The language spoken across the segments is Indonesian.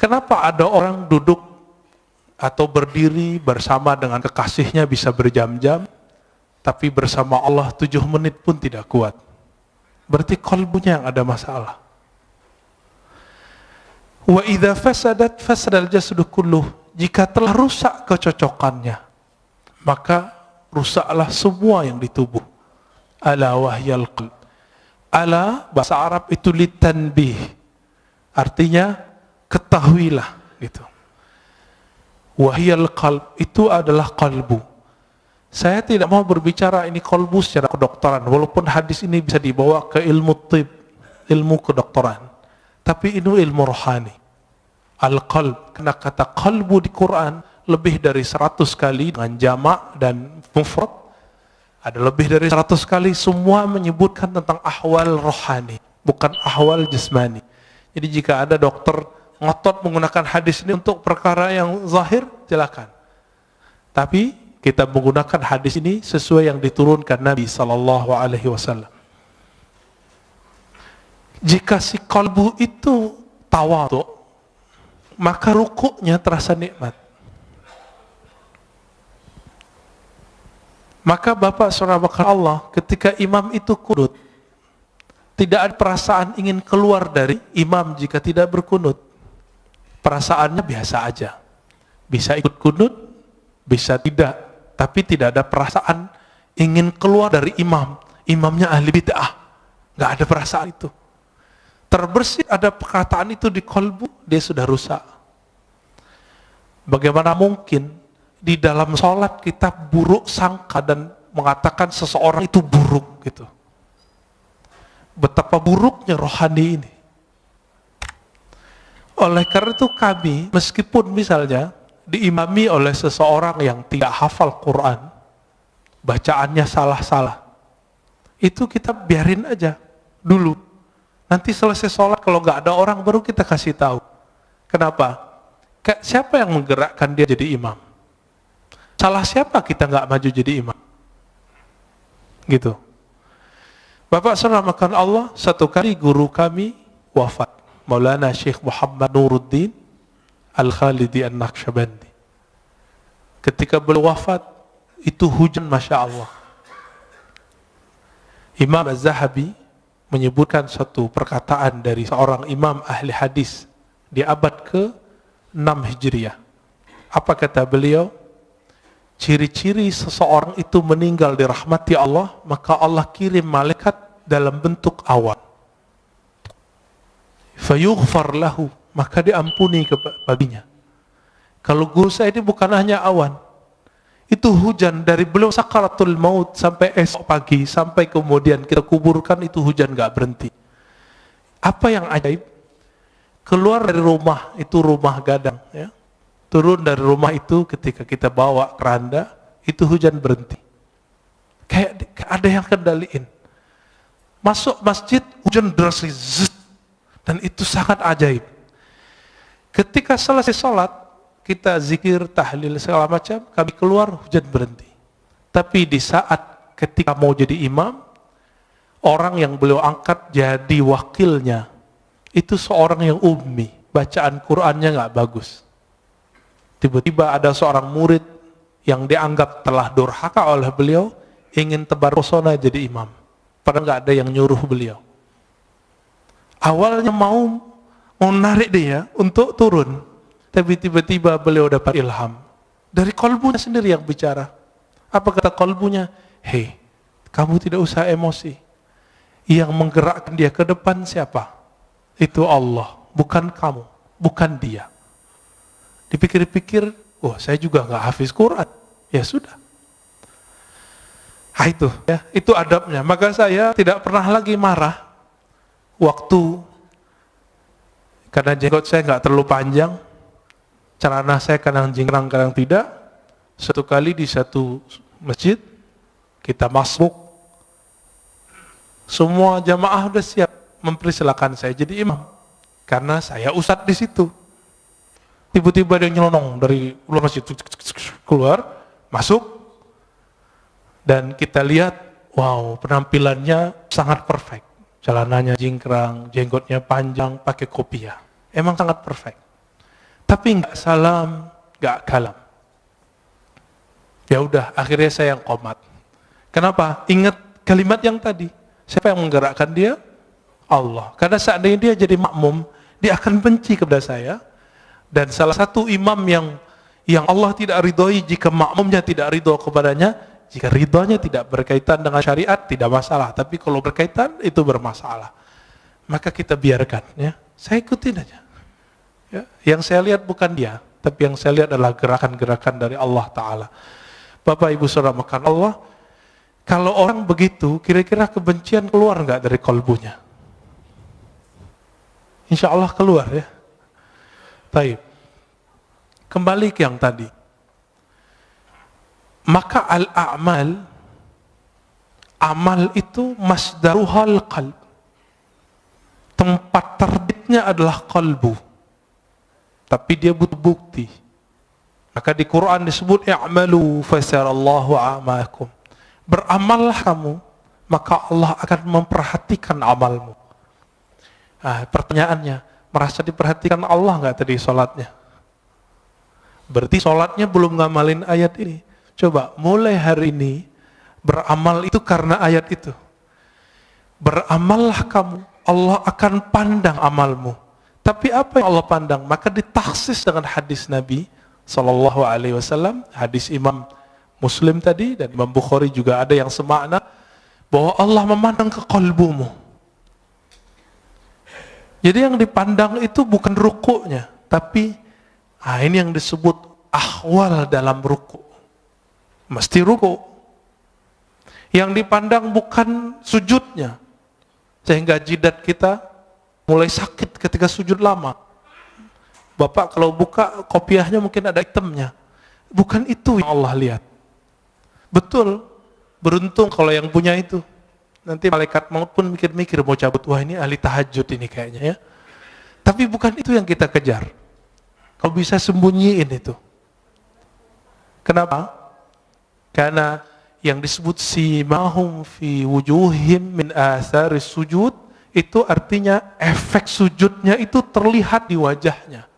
Kenapa ada orang duduk atau berdiri bersama dengan kekasihnya bisa berjam-jam, tapi bersama Allah 7 menit pun tidak kuat? Berarti qalbunya yang ada masalah. Wa idza fasadat fasadal jasadu kulluh. Jika telah rusak kecocokannya, maka rusaklah semua yang di tubuh. Ala wahyal qalb. Ala bahasa Arab itu litanbih. Artinya ketahuilah gitu. Wahyal qalb itu adalah qalbu. Saya tidak mau berbicara ini qalbu secara kedokteran, walaupun hadis ini bisa dibawa ke ilmu tib, ilmu kedokteran. Tapi ini ilmu rohani. Al-qalb, karena kata qalbu di Quran lebih dari 100 kali dengan jamak dan mufrad. Ada lebih dari 100 kali, semua menyebutkan tentang ahwal rohani, bukan ahwal jasmani. Jadi jika ada dokter ngotot menggunakan hadis ini untuk perkara yang zahir, silakan. Tapi kita menggunakan hadis ini sesuai yang diturunkan Nabi SAW. Jika si qalbu itu tawadhu, maka rukuknya terasa nikmat. Maka Bapak Saudara Allah, ketika imam itu kunut, tidak ada perasaan ingin keluar dari imam jika tidak berkunut. Perasaannya biasa aja. Bisa ikut kunut, bisa tidak. Tapi tidak ada perasaan ingin keluar dari imam. Imamnya ahli bid'ah. Nggak ada perasaan itu. Terbersih ada perkataan itu di qalbu, dia sudah rusak. Bagaimana mungkin di dalam sholat kita buruk sangka dan mengatakan seseorang itu buruk gitu. Betapa buruknya rohani ini. Oleh karena itu kami, meskipun misalnya diimami oleh seseorang yang tidak hafal Quran, bacaannya salah-salah, itu kita biarin aja dulu. Nanti selesai sholat kalau nggak ada orang baru kita kasih tahu. Kenapa? Siapa yang menggerakkan dia jadi imam? Salah siapa kita nggak maju jadi imam? Gitu. Bapak saudara makan Allah, satu kali guru kami wafat, Maulana Syekh Muhammad Nuruddin Al-Khalidi An-Naqsyabandi. Ketika beliau wafat, itu hujan Masya Allah. Imam Az-Zahabi menyebutkan satu perkataan dari seorang imam ahli hadis di abad ke-6 Hijriah. Apa kata beliau? Ciri-ciri seseorang itu meninggal dirahmati Allah, maka Allah kirim malaikat dalam bentuk awan. Fayughfar lahu, maka diampuni baginya. Kalau guru saya ini bukan hanya awan, itu hujan dari beliau sakaratul maut sampai esok pagi, sampai kemudian kita kuburkan, itu hujan gak berhenti. Apa yang ajaib? Keluar dari rumah, itu rumah gadang ya. Turun dari rumah itu ketika kita bawa keranda, itu hujan berhenti. Kayak ada yang kendaliin. Masuk masjid, hujan deras, dan itu sangat ajaib. Ketika selesai sholat, kita zikir, tahlil, segala macam, kami keluar, hujan berhenti. Tapi di saat ketika mau jadi imam, orang yang beliau angkat jadi wakilnya, itu seorang yang ummi, bacaan Qur'annya nggak bagus. Tiba-tiba ada seorang murid yang dianggap telah durhaka oleh beliau, ingin tebar pesona jadi imam. Padahal nggak ada yang nyuruh beliau. Awalnya mau narik dia untuk turun, tapi tiba-tiba beliau dapat ilham. Dari qalbunya sendiri yang bicara. Apa kata qalbunya? Hei, kamu tidak usah emosi. Yang menggerakkan dia ke depan siapa? Itu Allah, bukan kamu, bukan dia. Dipikir-pikir, oh saya juga nggak hafiz Quran. Ya sudah. Nah itu, ya, itu adabnya. Maka saya tidak pernah lagi marah waktu, karena jenggot saya nggak terlalu panjang, celana saya kadang jingkrang, kadang tidak. Satu kali di satu masjid, kita masuk, semua jamaah sudah siap mempersilakan saya jadi imam, karena saya ustadz di situ. Tiba-tiba dia nyelonong dari luar masjid, keluar, masuk, dan kita lihat, wow, penampilannya sangat perfect. Celananya jingkrang, jenggotnya panjang, pakai kopiah. Emang sangat perfect. Tapi nggak salam, nggak kalam. Ya udah, akhirnya saya yang qomat. Kenapa? Ingat kalimat yang tadi. Siapa yang menggerakkan dia? Allah. Karena seandainya dia jadi makmum, dia akan benci kepada saya. Dan salah satu imam yang Allah tidak ridhoi jika makmumnya tidak ridho kepadanya, jika ridhonya tidak berkaitan dengan syariat, tidak masalah. Tapi kalau berkaitan, itu bermasalah. Maka kita biarkan. Ya. Saya ikutin aja. Ya. Yang saya lihat bukan dia, tapi yang saya lihat adalah gerakan-gerakan dari Allah Ta'ala. Bapak Ibu Saudara makan Allah, kalau orang begitu, kira-kira kebencian keluar nggak dari kalbunya? Insya Allah keluar ya. Baik. Kembali ke yang tadi. Maka al-a'mal, amal itu masdaruhal qalb. Tempat terbitnya adalah kalbu. Tapi dia butuh bukti. Maka di Quran disebut i'malu fasarallahu a'makum. Beramallah kamu, maka Allah akan memperhatikan amalmu. Nah, pertanyaannya, merasa diperhatikan Allah nggak tadi sholatnya? Berarti sholatnya belum ngamalin ayat ini. Coba, mulai hari ini, beramal itu karena ayat itu. Beramallah kamu, Allah akan pandang amalmu. Tapi apa yang Allah pandang? Maka ditaksis dengan hadis Nabi Sallallahu Alaihi Wasallam, hadis Imam Muslim tadi dan Imam Bukhari juga ada yang semakna, bahwa Allah memandang ke kalbumu. Jadi yang dipandang itu bukan rukuknya, tapi ini yang disebut ahwal dalam ruku. Mesti ruku. Yang dipandang bukan sujudnya, sehingga jidat kita mulai sakit ketika sujud lama. Bapak kalau buka kopiahnya mungkin ada hitamnya. Bukan itu yang Allah lihat. Betul, beruntung kalau yang punya itu. Nanti malaikat maut pun mikir-mikir mau cabut, wah ini ahli tahajud ini kayaknya ya. Tapi bukan itu yang kita kejar. Kau bisa sembunyiin itu. Kenapa? Karena yang disebut simahum fi wujuhim min atharis sujud, itu artinya efek sujudnya itu terlihat di wajahnya.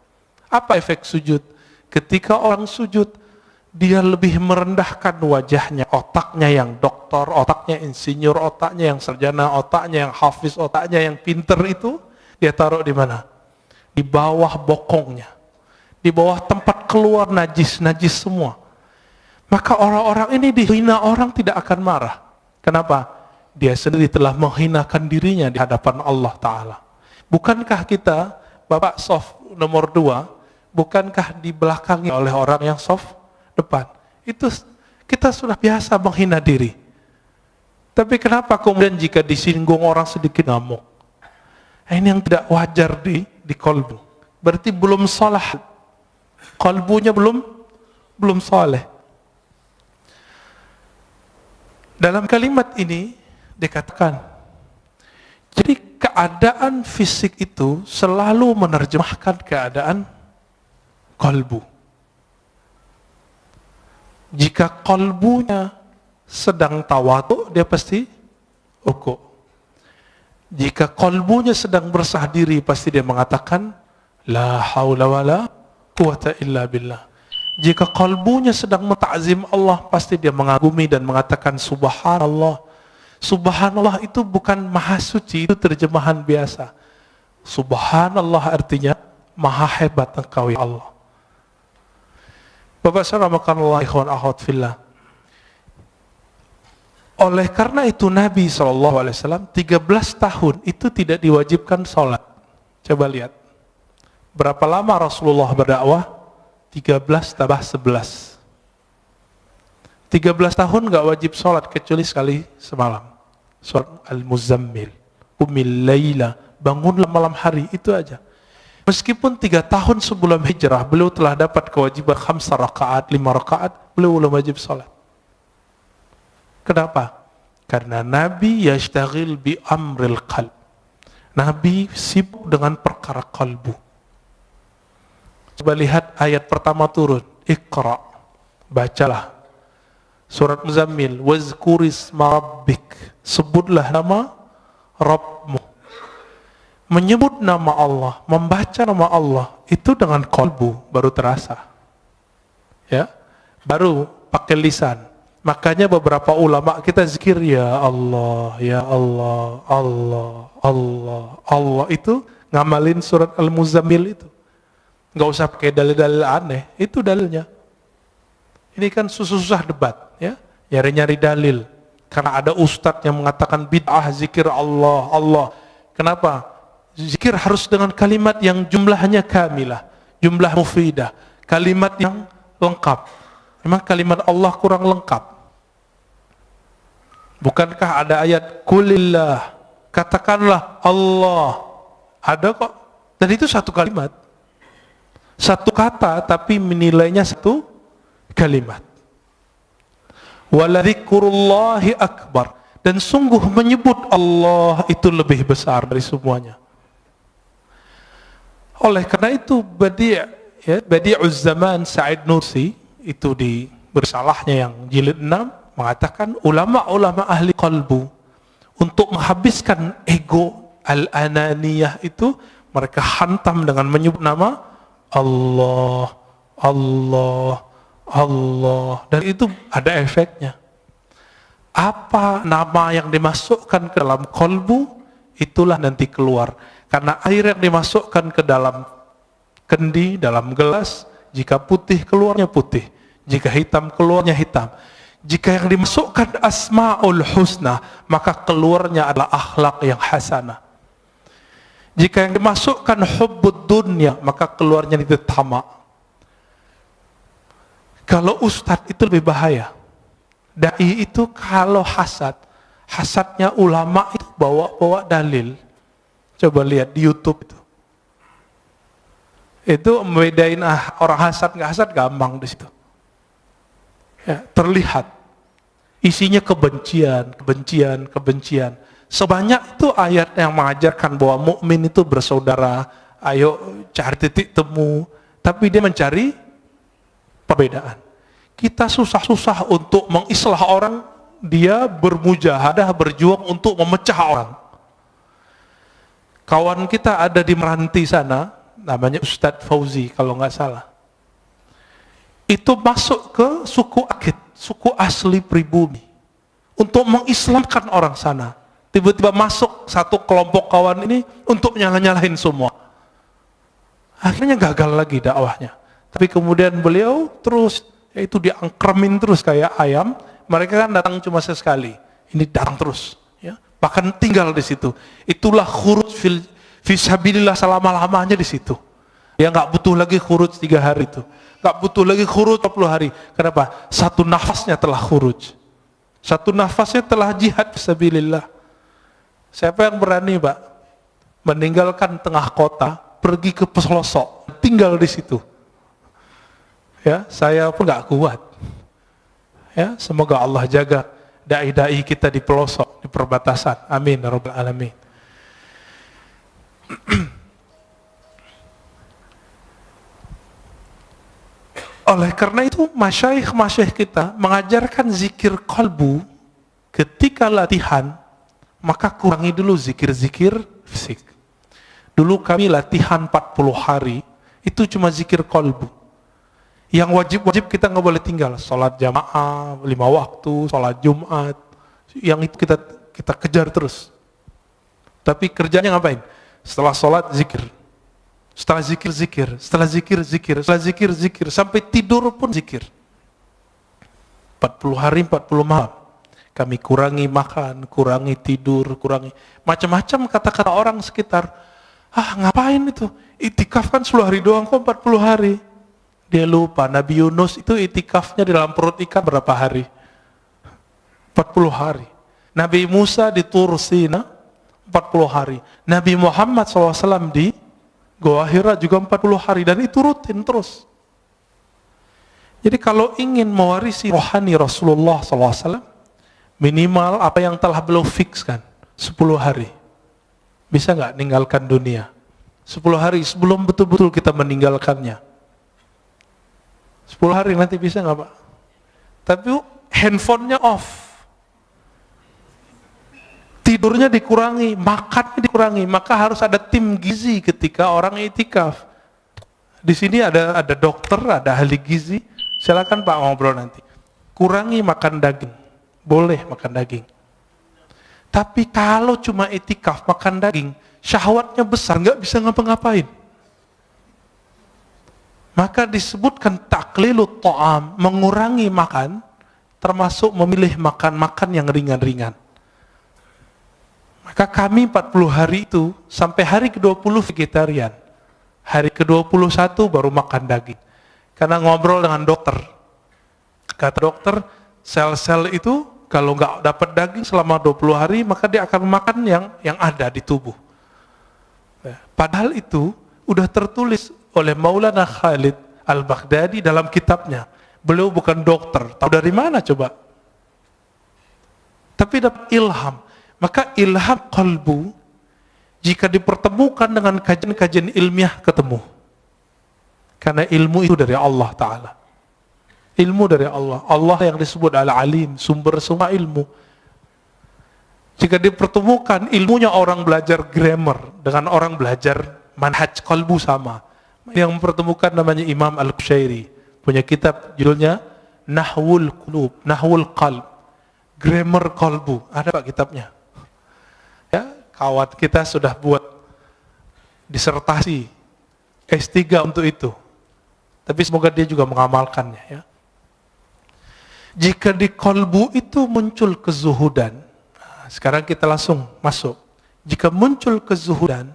Apa efek sujud? Ketika orang sujud, dia lebih merendahkan wajahnya, otaknya yang doktor, otaknya insinyur, otaknya yang sarjana, otaknya yang hafiz, otaknya yang pinter itu, dia taruh di mana? Di bawah bokongnya, di bawah tempat keluar najis semua. Maka orang-orang ini dihina orang tidak akan marah. Kenapa? Dia sendiri telah menghinakan dirinya di hadapan Allah Ta'ala. Bukankah kita, Bapak soft nomor 2, bukankah dibelakangi oleh orang yang soft depan? Itu kita sudah biasa menghina diri. Tapi kenapa kemudian jika disinggung orang sedikit ngamuk? Ini yang tidak wajar di kalbu. Berarti belum salah. Kalbunya belum saleh. Dalam kalimat ini dikatakan, jadi keadaan fisik itu selalu menerjemahkan keadaan kalbu. Jika kalbunya sedang tawadu, dia pasti ruku. Jika kalbunya sedang bersah diri, pasti dia mengatakan la haula wala quwata illa billah. Jika kalbunya sedang menta'zim Allah, pasti dia mengagumi dan mengatakan subhanallah. Subhanallah itu bukan maha suci, itu terjemahan biasa. Subhanallah artinya maha hebat engkau ya Allah. Bapak saudara Allah, ikhwan akhwat fillah. Oleh karena itu Nabi SAW 13 tahun itu tidak diwajibkan sholat. Coba lihat. Berapa lama Rasulullah berdakwah? 13 tambah 11. 13 tahun gak wajib sholat kecuali sekali semalam. Surat Al-Muzammil. Qumil laila, bangunlah malam hari, itu aja. Meskipun 3 tahun sebelum hijrah, beliau telah dapat kewajiban 5 rakaat, beliau belum wajib sholat. Kenapa? Karena Nabi yashtagil bi amril qalb. Nabi sibuk dengan perkara kalbu. Coba lihat ayat pertama turun, Iqra, bacalah. Surat Muzammil, wazkurisma rabbik, sebutlah nama Rabbmu. Menyebut nama Allah, membaca nama Allah, itu dengan kolbu baru terasa. Ya, baru pakai lisan. Makanya beberapa ulama kita zikir ya Allah, ya Allah, Allah, Allah, Allah, itu ngamalin surat Al-Muzammil itu. Nggak usah pakai dalil-dalil aneh, itu dalilnya. Ini kan susah-susah debat, ya, nyari-nyari dalil. Karena ada ustadz yang mengatakan bid'ah zikir Allah, Allah. Kenapa? Zikir harus dengan kalimat yang jumlahnya kamilah, jumlah mufidah, kalimat yang lengkap. Memang kalimat Allah kurang lengkap. Bukankah ada ayat kulillah, katakanlah Allah, ada kok. Dan itu satu kalimat, satu kata, tapi menilainya satu kalimat. Waladzikurullahi akbar, dan sungguh menyebut Allah itu lebih besar dari semuanya. Oleh karena itu Badi'uz Zaman Sa'id Nursi itu di bersalahnya yang jilid 6 mengatakan ulama-ulama ahli qalbu untuk menghabiskan ego al-ananiyah itu mereka hantam dengan menyebut nama Allah, Allah, Allah, dan itu ada efeknya. Apa nama yang dimasukkan ke dalam qalbu, itulah nanti keluar. Karena air yang dimasukkan ke dalam kendi, dalam gelas, jika putih keluarnya putih, jika hitam keluarnya hitam. Jika yang dimasukkan asma'ul husna, maka keluarnya adalah akhlak yang hasanah. Jika yang dimasukkan hubbud dunya, maka keluarnya itu tamak. Kalau ustadz itu lebih bahaya. Dai itu kalau hasadnya ulama itu bawa dalil. Coba lihat di YouTube itu. Itu membedain orang hasad nggak hasad gampang di situ. Ya, terlihat isinya kebencian, kebencian, kebencian. Sebanyak itu ayat yang mengajarkan bahwa mukmin itu bersaudara. Ayo cari titik temu. Tapi dia mencari perbedaan. Kita susah-susah untuk mengislah orang, dia bermujahadah, berjuang untuk memecah orang. Kawan kita ada di Meranti sana, namanya Ustadz Fauzi kalau nggak salah. Itu masuk ke suku Akit, suku asli pribumi, untuk mengislamkan orang sana. Tiba-tiba masuk satu kelompok kawan ini untuk nyalah-nyalahin semua. Akhirnya gagal lagi dakwahnya. Tapi kemudian beliau terus, yaitu diangkremin terus kayak ayam. Mereka kan datang cuma sekali, ini datang terus. Bahkan tinggal di situ. Itulah khuruj fisabilillah selama-lamanya di situ. Ya nggak butuh lagi khuruj 3 hari itu. Nggak butuh lagi khuruj 40 hari. Kenapa? Satu nafasnya telah khuruj. Satu nafasnya telah jihad fisabilillah. Siapa yang berani, Pak, meninggalkan tengah kota, pergi ke pelosok, tinggal di situ? Ya, saya pun nggak kuat. Ya, semoga Allah jaga dai-dai kita di pelosok, di perbatasan. Amin ya rabbal alamin. Oleh karena itu masyayikh kita mengajarkan zikir qalbu. Ketika latihan, maka kurangi dulu zikir-zikir fisik. Dulu kami latihan 40 hari, itu cuma zikir qalbu. Yang wajib-wajib kita nggak boleh tinggal. Sholat jamaah, 5 waktu, sholat Jumat, yang itu kita kejar terus. Tapi kerjanya ngapain? Setelah sholat zikir, setelah zikir zikir, setelah zikir zikir, setelah zikir zikir, sampai tidur pun zikir. 40 hari 40 malam. Kami kurangi makan, kurangi tidur, kurangi macam-macam kata-kata orang sekitar. Ngapain itu? Itikaf kan 10 hari doang kok 40 hari. Dia lupa, Nabi Yunus itu itikafnya di dalam perut ikan berapa hari? 40 hari. Nabi Musa di Tur Sina 40 hari. Nabi Muhammad SAW di Goa Hira juga 40 hari. Dan itu rutin terus. Jadi kalau ingin mewarisi rohani Rasulullah SAW, minimal apa yang telah beliau fikskan, 10 hari. Bisa nggak ninggalkan dunia? 10 hari sebelum betul-betul kita meninggalkannya. 10 hari nanti bisa nggak Pak? Tapi handphonenya off, tidurnya dikurangi, makannya dikurangi, maka harus ada tim gizi ketika orang itikaf. Di sini ada dokter, ada ahli gizi. Silakan Pak ngobrol nanti. Kurangi makan daging. Boleh makan daging. Tapi kalau cuma itikaf makan daging, syahwatnya besar, nggak bisa ngapa-ngapain. Maka disebutkan taklilut ta'am, mengurangi makan, termasuk memilih makan yang ringan-ringan. Maka kami 40 hari itu, sampai hari ke-20 vegetarian. Hari ke-21 baru makan daging. Karena ngobrol dengan dokter. Kata dokter, sel-sel itu kalau nggak dapat daging selama 20 hari, maka dia akan makan yang ada di tubuh. Padahal itu udah tertulis oleh Maulana Khalid Al-Baghdadi dalam kitabnya. Beliau bukan dokter, tahu dari mana coba? Tapi dapat ilham. Maka ilham qalbu, jika dipertemukan dengan kajian-kajian ilmiah ketemu. Karena ilmu itu dari Allah Ta'ala. Ilmu dari Allah. Allah yang disebut Al-Alim, sumber semua ilmu. Jika dipertemukan ilmunya orang belajar grammar dengan orang belajar manhaj qalbu sama. Yang mempertemukan namanya Imam Al-Qushairi. Punya kitab judulnya Nahwul Qulub, Nahwul Qalb. Grammar qalbu. Ada Pak kitabnya. Ya, kawan kita sudah buat disertasi S3 untuk itu. Tapi semoga dia juga mengamalkannya ya. Jika di qalbu itu muncul kezuhudan, sekarang kita langsung masuk. Jika muncul kezuhudan,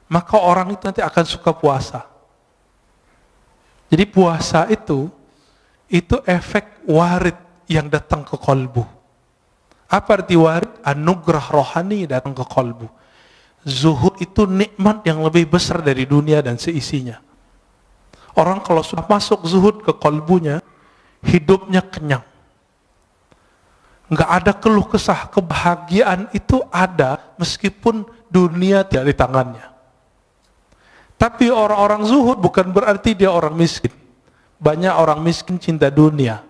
maka orang itu nanti akan suka puasa. Jadi puasa itu efek warid yang datang ke qalbu. Apa arti warid? Anugerah rohani datang ke qalbu. Zuhud itu nikmat yang lebih besar dari dunia dan seisinya. Orang kalau sudah masuk zuhud ke qalbunya, hidupnya kenyang. Nggak ada keluh kesah, kebahagiaan itu ada meskipun dunia tidak di tangannya. Tapi orang-orang zuhud bukan berarti dia orang miskin. Banyak orang miskin cinta dunia.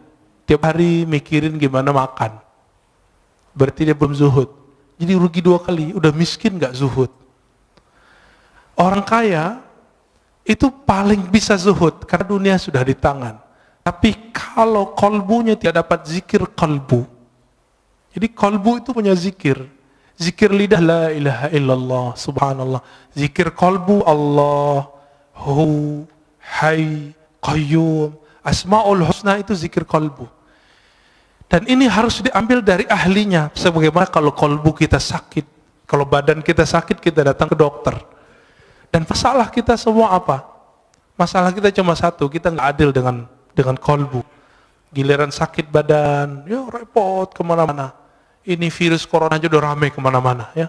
Tiap hari mikirin gimana makan. Berarti dia belum zuhud. Jadi rugi 2 kali, udah miskin nggak zuhud. Orang kaya itu paling bisa zuhud karena dunia sudah di tangan. Tapi kalau kalbunya tidak dapat zikir kalbu, jadi kalbu itu punya zikir. Zikir lidah la ilaha illallah, subhanallah. Zikir kalbu Allah, hu, hay, qayyum. Asma'ul husna itu zikir kalbu. Dan ini harus diambil dari ahlinya. Sebagaimana kalau kalbu kita sakit, kalau badan kita sakit, kita datang ke dokter. Dan masalah kita semua apa? Masalah kita cuma satu, kita nggak adil dengan kalbu. Giliran sakit badan, ya repot kemana-mana. Ini virus corona aja udah rame kemana-mana ya.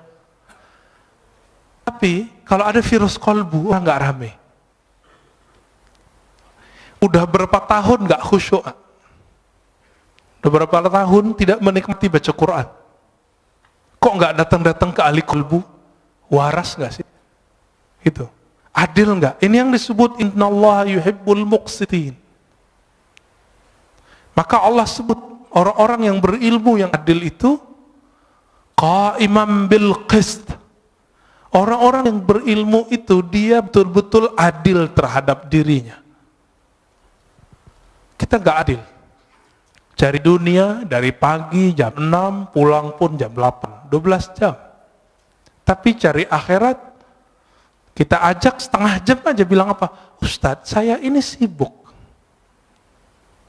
Tapi kalau ada virus kalbu, orang nggak rame. Udah berapa tahun nggak khusyuk? Udah berapa tahun tidak menikmati baca Quran? Kok nggak datang-datang ke ahli kalbu? Waras nggak sih? Itu adil nggak? Ini yang disebut innallaha yuhibbul muqsitin. Maka Allah sebut orang-orang yang berilmu yang adil itu qa'iman bil qist. Orang-orang yang berilmu itu dia betul-betul adil terhadap dirinya. Kita nggak adil. Cari dunia dari pagi jam 6, pulang pun jam 8, 12 jam. Tapi cari akhirat, kita ajak setengah jam aja bilang apa? Ustadz, saya ini sibuk.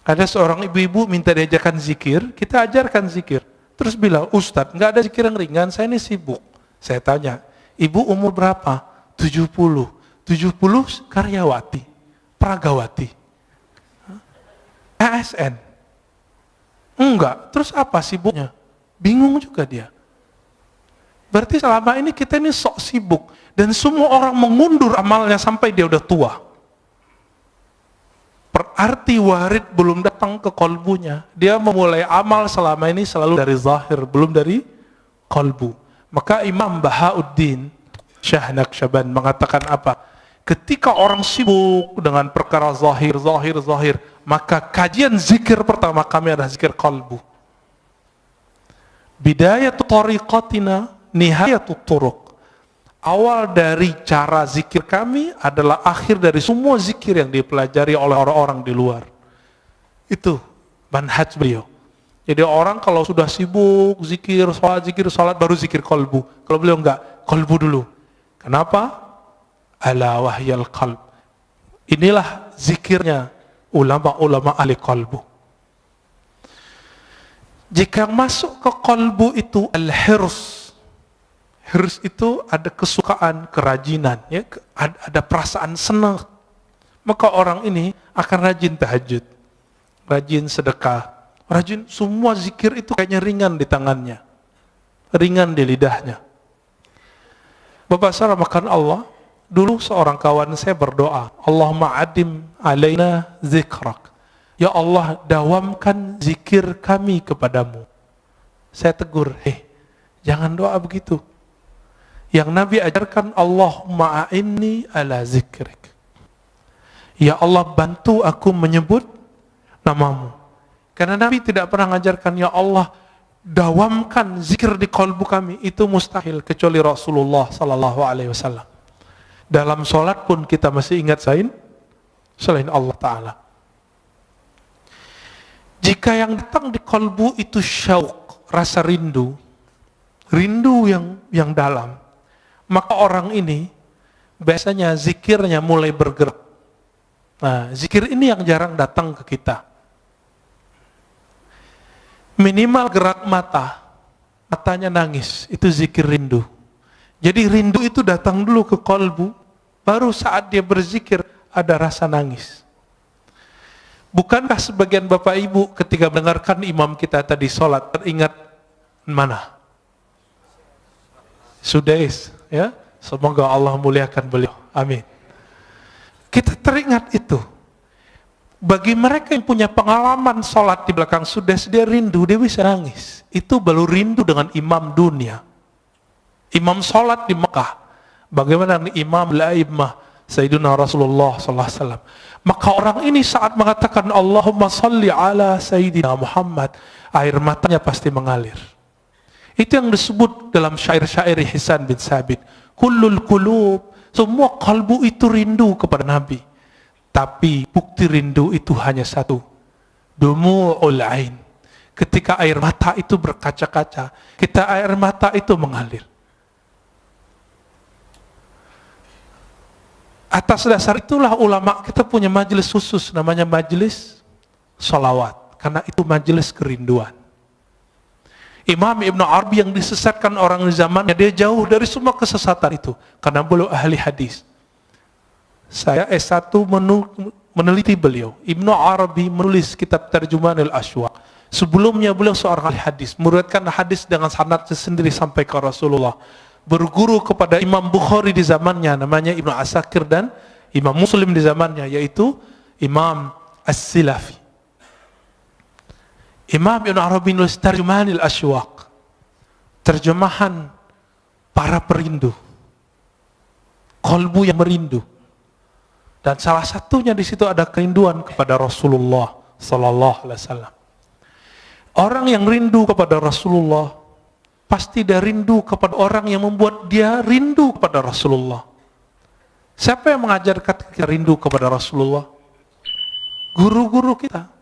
Ada seorang ibu-ibu minta diajarkan zikir, kita ajarkan zikir. Terus bilang, Ustadz, nggak ada zikir yang ringan, saya ini sibuk. Saya tanya, ibu umur berapa? 70. 70 karyawati, peragawati. ASN. Enggak, terus apa sibuknya? Bingung juga dia. Berarti selama ini kita ini sok sibuk. Dan semua orang mengundur amalnya sampai dia udah tua. Berarti warid belum datang ke kolbunya. Dia memulai amal selama ini selalu dari zahir, belum dari kolbu. Maka Imam Bahauddin Syah Naqsyaband mengatakan apa? Ketika orang sibuk dengan perkara zahir, maka kajian zikir pertama kami adalah zikir qalbu. Bidayatu tariqatina nihayatu turuq. Awal dari cara zikir kami adalah akhir dari semua zikir yang dipelajari oleh orang-orang di luar. Itu manhaj beliau. Jadi orang kalau sudah sibuk zikir salat baru zikir kolbu. Kalau beliau enggak, kolbu dulu. Kenapa? Ala wahyal qalb. Inilah zikirnya ulama-ulama ahli kolbu. Jika yang masuk ke kolbu itu al-hirs. Hirs itu ada kesukaan, kerajinan, ya, ada perasaan senang. Maka orang ini akan rajin tahajud, rajin sedekah, rajin semua zikir itu kayaknya ringan di tangannya, ringan di lidahnya. Bapak saudara makan Allah, dulu seorang kawan saya berdoa, Allahumma adim alaina zikrak. Ya Allah, dawamkan zikir kami kepadamu. Saya tegur, jangan doa begitu. Yang Nabi ajarkan, Allahumma a'inni ala zikrik. Ya Allah, bantu aku menyebut namamu. Karena Nabi tidak pernah mengajarkan, ya Allah, dawamkan zikir di kalbu kami. Itu mustahil, kecuali Rasulullah sallallahu alaihi wasallam. Dalam sholat pun kita masih ingat selain Allah Ta'ala. Jika yang datang di kalbu itu syauq, rasa rindu yang dalam, maka orang ini biasanya zikirnya mulai bergerak. Nah, zikir ini yang jarang datang ke kita. Minimal gerak matanya nangis, itu zikir rindu. Jadi rindu itu datang dulu ke kalbu, baru saat dia berzikir ada rasa nangis. Bukankah sebagian Bapak Ibu ketika mendengarkan imam kita tadi sholat teringat mana? Sudais, ya, semoga Allah muliakan beliau, amin. Kita teringat itu. Bagi mereka yang punya pengalaman sholat di belakang Sudais, dia rindu, dia bisa nangis. Itu baru rindu dengan imam dunia. Imam sholat di Mekah, bagaimana imam al-a'immah Sayyidina Rasulullah SAW. Maka orang ini saat mengatakan Allahumma salli ala Sayyidina Muhammad, air matanya pasti mengalir. Itu yang disebut dalam syair-syair Hisan bin Sabit, kullul qulub, semua kalbu itu rindu kepada Nabi. Tapi bukti rindu itu hanya satu, dumu'ul ain. Ketika air mata itu berkaca-kaca, air mata itu mengalir. Atas dasar itulah ulama kita punya majelis khusus namanya majelis sholawat, karena itu majelis kerinduan. Imam Ibn Arabi yang disesatkan orang di zamannya, dia jauh dari semua kesesatan itu karena beliau ahli hadis. Saya S1 meneliti beliau. Ibn Arabi menulis kitab Tarjumanul Ashwaq. Sebelumnya beliau seorang ahli hadis, meriwayatkan hadis dengan sanad sendiri sampai ke Rasulullah. Berguru kepada Imam Bukhari di zamannya namanya Ibnu Asakir, dan Imam Muslim di zamannya yaitu Imam As-Silafi. Imam Ibn Arabi nulis Tarjumanil Ashwaq, terjemahan para perindu, kalbu yang merindu, dan salah satunya di situ ada kerinduan kepada Rasulullah Sallallahu Alaihi Wasallam. Orang yang rindu kepada Rasulullah pasti dia rindu kepada orang yang membuat dia rindu kepada Rasulullah. Siapa yang mengajarkan kita rindu kepada Rasulullah? Guru-guru kita.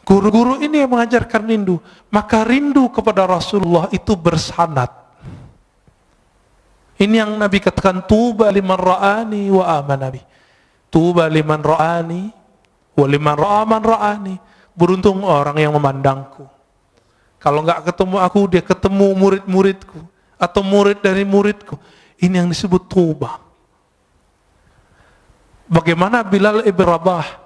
Guru-guru ini yang mengajarkan rindu. Maka rindu kepada Rasulullah itu bersanad. Ini yang Nabi katakan, tuba liman ra'ani wa amanabi. Tuba liman ra'ani wa liman ra'aman ra'ani. Beruntung orang yang memandangku. Kalau enggak ketemu aku, dia ketemu murid-muridku atau murid dari muridku. Ini yang disebut tuba. Bagaimana Bilal ibn Rabah?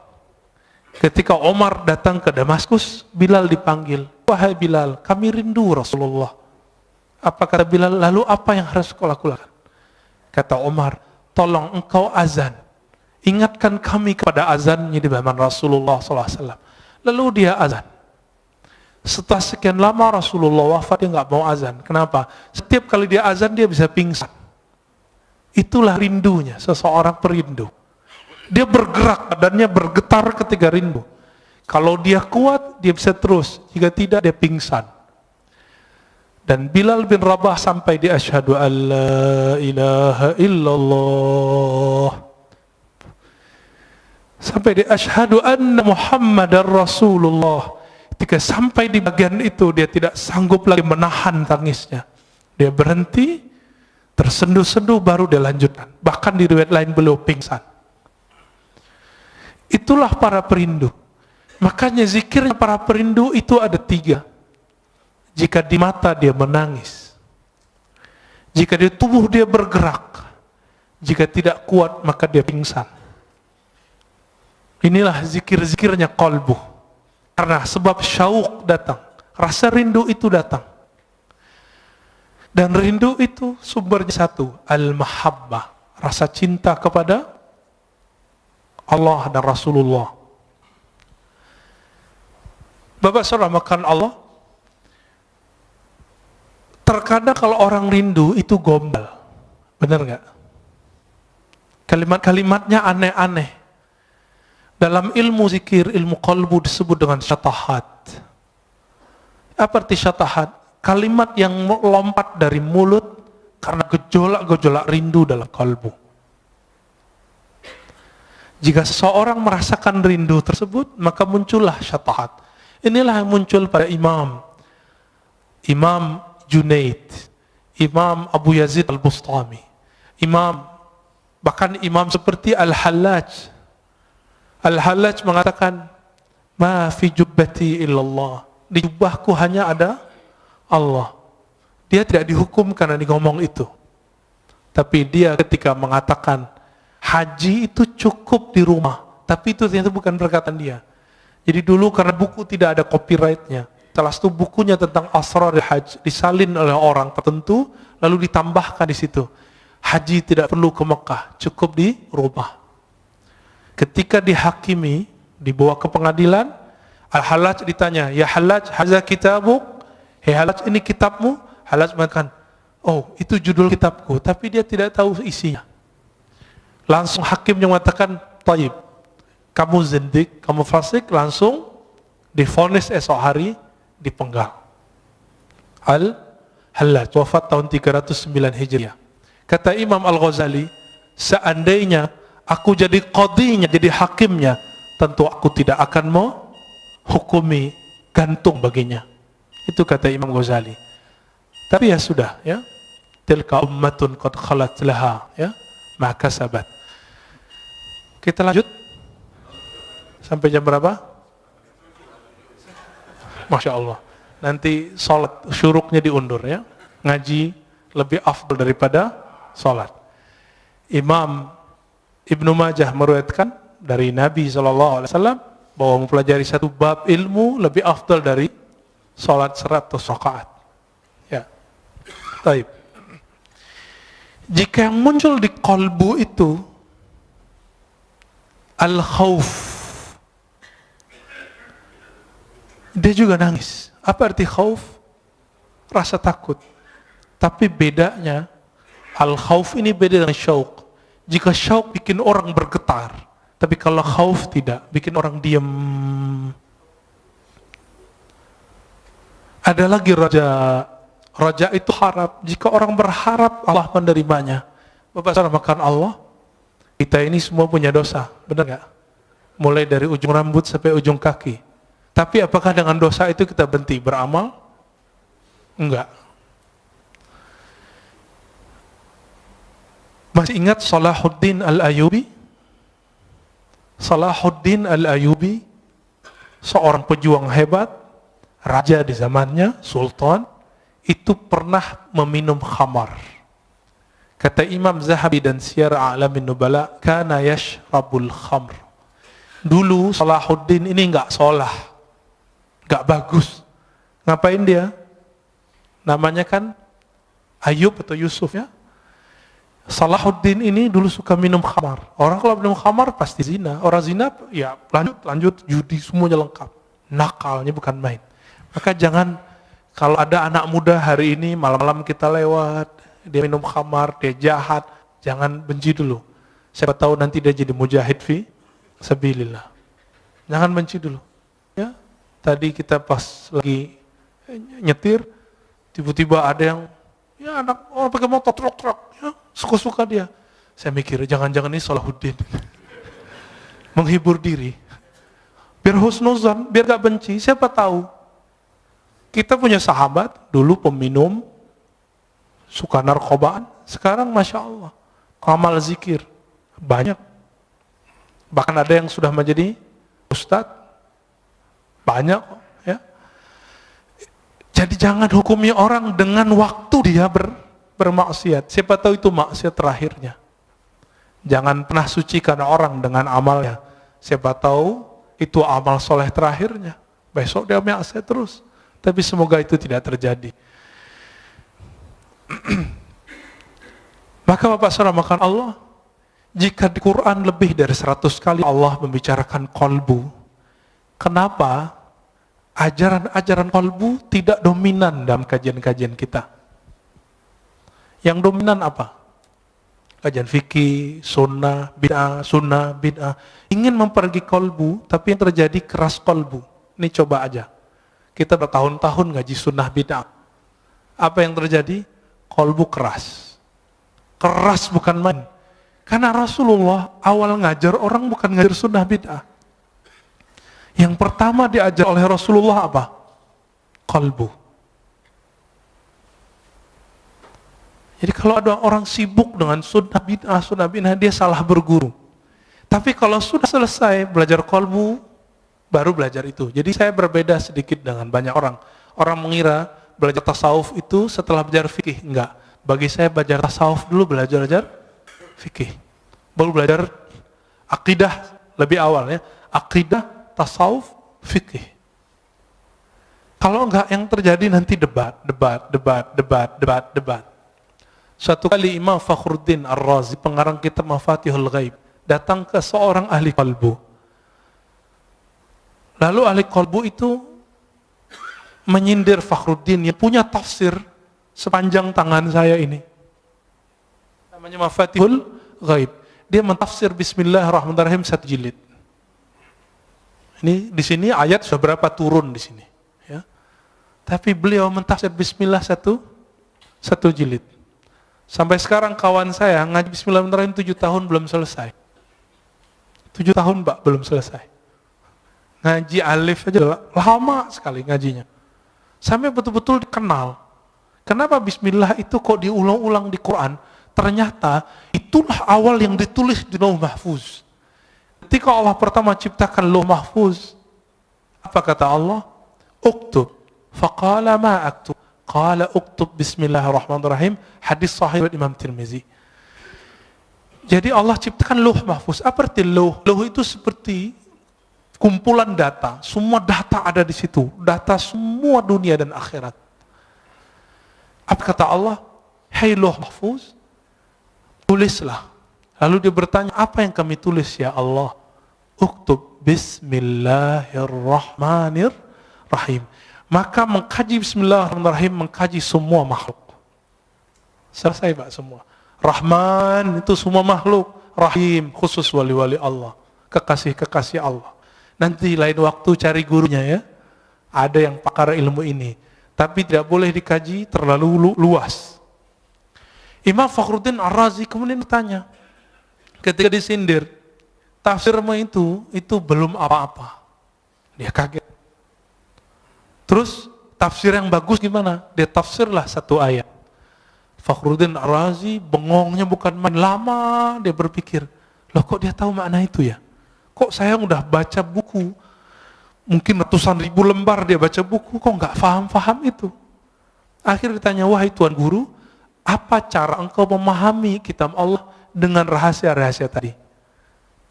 Ketika Omar datang ke Damaskus, Bilal dipanggil. Wahai Bilal, kami rindu Rasulullah. Apa kata Bilal? Lalu apa yang harus kau lakukan? Kata Omar, tolong engkau azan. Ingatkan kami kepada azannya di zaman Rasulullah SAW. Lalu dia azan. Setelah sekian lama Rasulullah wafat, dia nggak mau azan. Kenapa? Setiap kali dia azan, dia bisa pingsan. Itulah rindunya, seseorang perindu. Dia bergerak, badannya bergetar ketika rindu. Kalau dia kuat, dia bisa terus. Jika tidak, dia pingsan. Dan Bilal bin Rabah sampai di asyhadu an la ilaha illallah, sampai di asyhadu anna Muhammadar Rasulullah. Ketika sampai di bagian itu, dia tidak sanggup lagi menahan tangisnya. Dia berhenti, tersenduh-senduh, baru dia lanjutkan. Bahkan di riwayat lain beliau pingsan. Itulah para perindu. Makanya zikirnya para perindu itu ada 3. Jika di mata dia menangis, jika di tubuh dia bergerak, jika tidak kuat maka dia pingsan. Inilah zikir-zikirnya qalbu. Karena sebab syauq datang, rasa rindu itu datang. Dan rindu itu sumbernya satu, al-mahabbah, rasa cinta kepada Allah dan Rasulullah. Bapak saudara makan Allah, terkadang kalau orang rindu itu gombal, benar nggak? Kalimat-kalimatnya aneh-aneh. Dalam ilmu zikir, ilmu qalbu disebut dengan syatahat. Apa arti syatahat? Kalimat yang lompat dari mulut karena gejolak-gejolak rindu dalam kalbu. Jika seseorang merasakan rindu tersebut, maka muncullah syatahat. Inilah yang muncul pada Imam Junaid, Imam Abu Yazid Al-Bustami, bahkan imam seperti Al-Hallaj. Al-Hallaj mengatakan, ma fi jubbati illallah, di jubahku hanya ada Allah. Dia tidak dihukum karena ngomong itu, tapi dia ketika mengatakan haji itu cukup di rumah, tapi itu ternyata bukan perkataan dia. Jadi dulu karena buku tidak ada copyrightnya, salah satu bukunya tentang asrar haji disalin oleh orang tertentu, lalu ditambahkan di situ, haji tidak perlu ke Mekah, cukup di rumah. Ketika dihakimi, dibawa ke pengadilan, Al-Hallaj ditanya, ya Hallaj, haza kitabuk, hei Hallaj, ini kitabmu? Hallaj mengatakan, oh itu judul kitabku, tapi dia tidak tahu isinya. Langsung hakimnya mengatakan, taib, kamu zindik, kamu fasik, langsung divonis esok hari dipenggal. Al-Hallaj wafat tahun 309 Hijriah. Kata Imam Al-Ghazali, seandainya aku jadi qadhinya, jadi hakimnya, tentu aku tidak akan mau hukumi gantung baginya. Itu kata Imam Ghazali. Tapi ya sudah, ya. Tilka ummatun qad khalat laha, ya, ma kasabat. Kita lanjut. Sampai jam berapa? Masya Allah. Nanti sholat syuruknya diundur, ya. Ngaji lebih afdal daripada sholat. Imam Ibnu Majah meriwayatkan dari Nabi SAW bahwa mempelajari satu bab ilmu lebih afdal dari sholat 100 rakaat. Ya. Taib. Jika yang muncul di qalbu itu al-khauf, dia juga nangis. Apa arti khauf? Rasa takut. Tapi bedanya, al-khauf ini beda dengan syauq. Jika syauq bikin orang bergetar, tapi kalau khauf tidak, bikin orang diam. Ada lagi raja. Raja itu harap. Jika orang berharap, Allah menerimanya. Bapak saudara makan Allah, kita ini semua punya dosa, benar nggak? Mulai dari ujung rambut sampai ujung kaki. Tapi apakah dengan dosa itu kita berhenti beramal? Enggak. Masih ingat Salahuddin Al-Ayyubi? Salahuddin Al-Ayyubi, seorang pejuang hebat, raja di zamannya, sultan, itu pernah meminum khamar. Kata Imam Zahabi dan Siyar A'lamin Nubala, kana yashrabul khamr. Dulu Salahuddin ini enggak solah, enggak bagus. Ngapain dia? Namanya kan Ayub atau Yusuf, ya. Salahuddin ini dulu suka minum khamar. Orang kalau minum khamar pasti zina. Orang zina ya lanjut judi, semuanya lengkap. Nakalnya bukan main. Maka jangan, kalau ada anak muda hari ini malam-malam kita lewat, dia minum khamar, dia jahat, jangan benci dulu. Siapa tahu nanti dia jadi mujahid fi sabilillah. Jangan benci dulu. Ya, tadi kita pas lagi nyetir, Tiba-tiba ada yang, ya anak orang pakai motor truk-truk, ya, suka-suka dia. Saya mikir, jangan-jangan ini Salahuddin. Menghibur diri. Biar husnuzan, biar gak benci, siapa tahu. Kita punya sahabat, dulu peminum, suka narkobaan, sekarang Masya Allah, amal zikir, banyak. Bahkan ada yang sudah menjadi ustadz, banyak. Ya. Jadi jangan hukumi orang dengan waktu dia bermaksiat. Siapa tahu itu maksiat terakhirnya. Jangan pernah sucikan orang dengan amalnya. Siapa tahu itu amal soleh terakhirnya. Besok dia maksiat terus. Tapi semoga itu tidak terjadi. Maka Bapak Saudara makan Allah, jika di Quran lebih dari 100 kali Allah membicarakan kolbu, kenapa ajaran-ajaran kolbu tidak dominan dalam kajian-kajian kita? Yang dominan apa? Kajian fikih, sunnah, bid'ah, ingin mempergi kolbu, tapi yang terjadi keras kolbu. Ini coba aja. Kita bertahun-tahun ngaji sunnah bid'ah. Apa yang terjadi? Kolbu keras. Keras bukan main. Karena Rasulullah awal ngajar orang bukan ngajar sunnah bid'ah. Yang pertama diajar oleh Rasulullah apa? Kolbu. Jadi kalau ada orang sibuk dengan sunnah bid'ah, dia salah berguru. Tapi kalau sudah selesai belajar kolbu, baru belajar itu. Jadi saya berbeda sedikit dengan banyak orang. Orang mengira belajar tasawuf itu setelah belajar fikih. Enggak. Bagi saya belajar tasawuf dulu, belajar fikih. Baru belajar akidah lebih awal ya. Akidah, tasawuf, fikih. Kalau enggak yang terjadi nanti debat. Suatu kali Imam Fakhruddin Ar-Razi, pengarang kitab Mafatihul Ghaib, datang ke seorang ahli qalbu. Lalu ahli qalbu itu menyindir Fakhruddin yang punya tafsir sepanjang tangan saya ini. Namanya Mafatihul Ghaib. Dia mentafsir Bismillahirrahmanirrahim 1 jilid. Ini di sini ayat sudah berapa turun di sini, ya. Tapi beliau mentafsir Bismillah 1 jilid. Sampai sekarang kawan saya ngaji Bismillahirrahmanirrahim 7 tahun belum selesai. 7 tahun Pak belum selesai. Ngaji alif aja lama sekali ngajinya. Sampai betul-betul dikenal. Kenapa Bismillah itu kok diulang-ulang di Quran? Ternyata itulah awal yang ditulis di Lauh Mahfuz. Ketika Allah pertama ciptakan Lauh Mahfuz, apa kata Allah? Uktub. Faqala ma aktub. Qala uktub bismillahirrahmanirrahim. Hadis sahih Imam Tirmizi. Jadi Allah ciptakan Lauh Mahfuz. Apa arti lauh? Lauh itu seperti kumpulan data. Semua data ada di situ. Data semua dunia dan akhirat. Apa kata Allah? Hai Lauh Mahfuz, tulislah. Lalu dia bertanya, apa yang kami tulis ya Allah? Uktub bismillahirrahmanirrahim. Maka mengkaji Bismillahirrahmanirrahim, mengkaji semua makhluk. Selesai Pak semua. Rahman itu semua makhluk. Rahim khusus wali-wali Allah. Kekasih-kekasih Allah. Nanti lain waktu cari gurunya ya. Ada yang pakar ilmu ini. Tapi tidak boleh dikaji terlalu luas. Imam Fakhruddin Ar-Razi kemudian bertanya. Ketika disindir. Tafsirmu itu belum apa-apa. Dia kaget. Terus tafsir yang bagus gimana? Dia tafsirlah 1 ayat. Fakhruddin Ar-Razi bengongnya bukan main, lama dia berpikir, loh kok dia tahu makna itu ya? Kok saya udah baca buku, mungkin ratusan ribu lembar dia baca buku, kok nggak paham itu? Akhirnya ditanya, wahai Tuan Guru, apa cara engkau memahami kitab Allah dengan rahasia-rahasia tadi?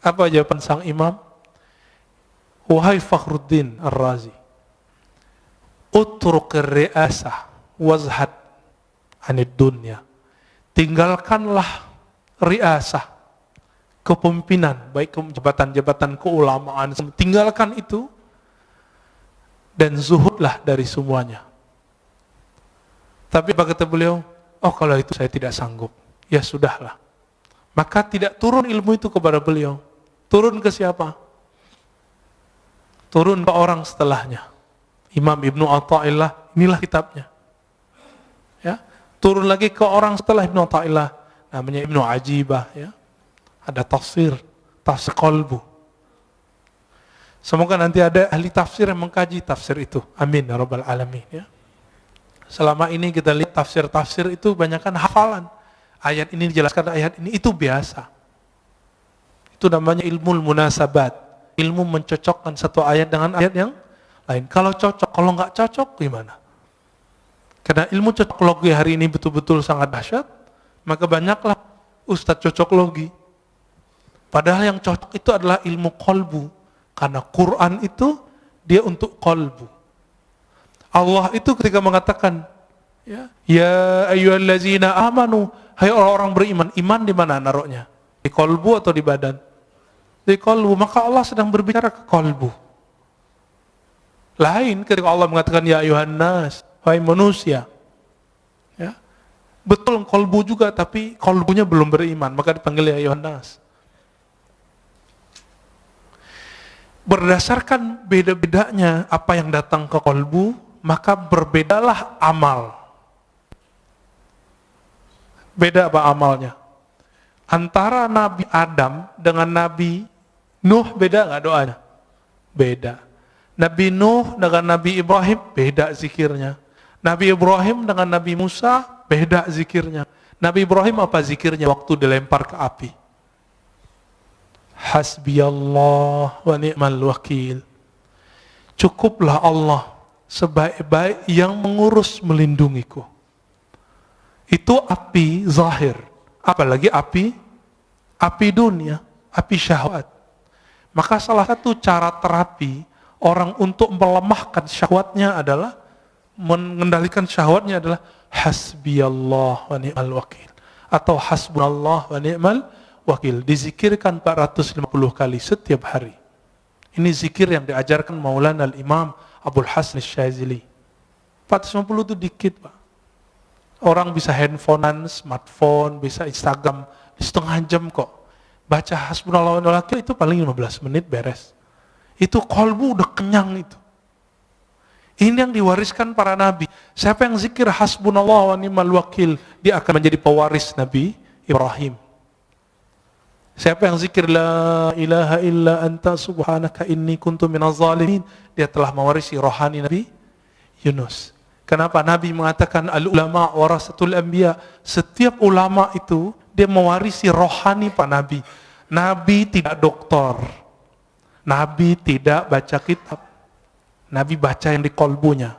Apa jawaban sang imam? Wahai Fakhruddin Ar-Razi, utruk ri'asah wazhad anid dunya. Tinggalkanlah ri'asah, kepemimpinan, baik jabatan-jabatan keulamaan, tinggalkan itu dan zuhudlah dari semuanya. Tapi apa kata beliau? Oh kalau itu saya tidak sanggup. Ya sudahlah. Maka tidak turun ilmu itu kepada beliau. Turun ke siapa? Turun ke orang setelahnya. Imam Ibnu Athaillah, inilah kitabnya. Turun lagi ke orang setelah Ibnu Athaillah, namanya Ibnu Ajibah, ya. Ada tafsir qalbu. Semoga nanti ada ahli tafsir yang mengkaji tafsir itu. Amin ya rabbal alamin, ya. Selama ini kita lihat tafsir-tafsir itu banyakkan hafalan. Ayat ini dijelaskan ayat ini, itu biasa. Itu namanya ilmu munasabat. Ilmu mencocokkan satu ayat dengan ayat yang lain. Kalau cocok, kalau nggak cocok gimana? Karena ilmu cocok logi hari ini betul-betul sangat dahsyat, maka banyaklah ustadz cocok logi. Padahal yang cocok itu adalah ilmu qalbu. Karena Quran itu dia untuk qalbu. Allah itu ketika mengatakan, ya ayyuhallazina amanu, hai orang-orang beriman, iman di mana naruhnya? Di qalbu atau di badan? Di qalbu. Maka Allah sedang berbicara ke qalbu. Lain ketika Allah mengatakan ya ayyuhan nas, hai manusia. Ya. Betul qalbu juga, tapi qalbunya belum beriman, maka dipanggil ya ayyuhan nas. Berdasarkan beda-bedanya apa yang datang ke qalbu, maka berbedalah amal. Beda apa amalnya? Antara Nabi Adam dengan Nabi Nuh beda nggak doanya? Beda. Nabi Nuh dengan Nabi Ibrahim beda zikirnya. Nabi Ibrahim dengan Nabi Musa beda zikirnya. Nabi Ibrahim apa zikirnya waktu dilempar ke api? Hasbiyallah wa ni'mal wakil. Cukuplah Allah sebaik-baik yang mengurus melindungiku. Itu api zahir. Apalagi api dunia, api syahwat. Maka salah satu cara terapi orang untuk melemahkan syahwatnya adalah, mengendalikan syahwatnya adalah hasbiyallah wa ni'mal wakil. Atau hasbunallah wa ni'mal wakil. Dizikirkan 450 kali setiap hari. Ini zikir yang diajarkan Maulana al-Imam Abdul Hasan Syazili. 450 itu dikit, Pak. Orang bisa handphonean, smartphone, bisa Instagram di setengah jam kok. Baca hasbunallah wa ni'mal wakil itu paling 15 menit beres. Itu qalbu udah kenyang itu. Ini yang diwariskan para nabi. Siapa yang zikir hasbunallah wa ni'mal wakil, dia akan menjadi pewaris Nabi Ibrahim. Siapa yang zikir la ilaha illa anta subhanaka inni kuntu minaz zalimin, dia telah mewarisi rohani Nabi Yunus. Kenapa Nabi mengatakan al-ulama warasatul anbiya? Setiap ulama itu dia mewarisi rohani Pak Nabi. Nabi tidak doktor. Nabi tidak baca kitab. Nabi baca yang di kolbunya.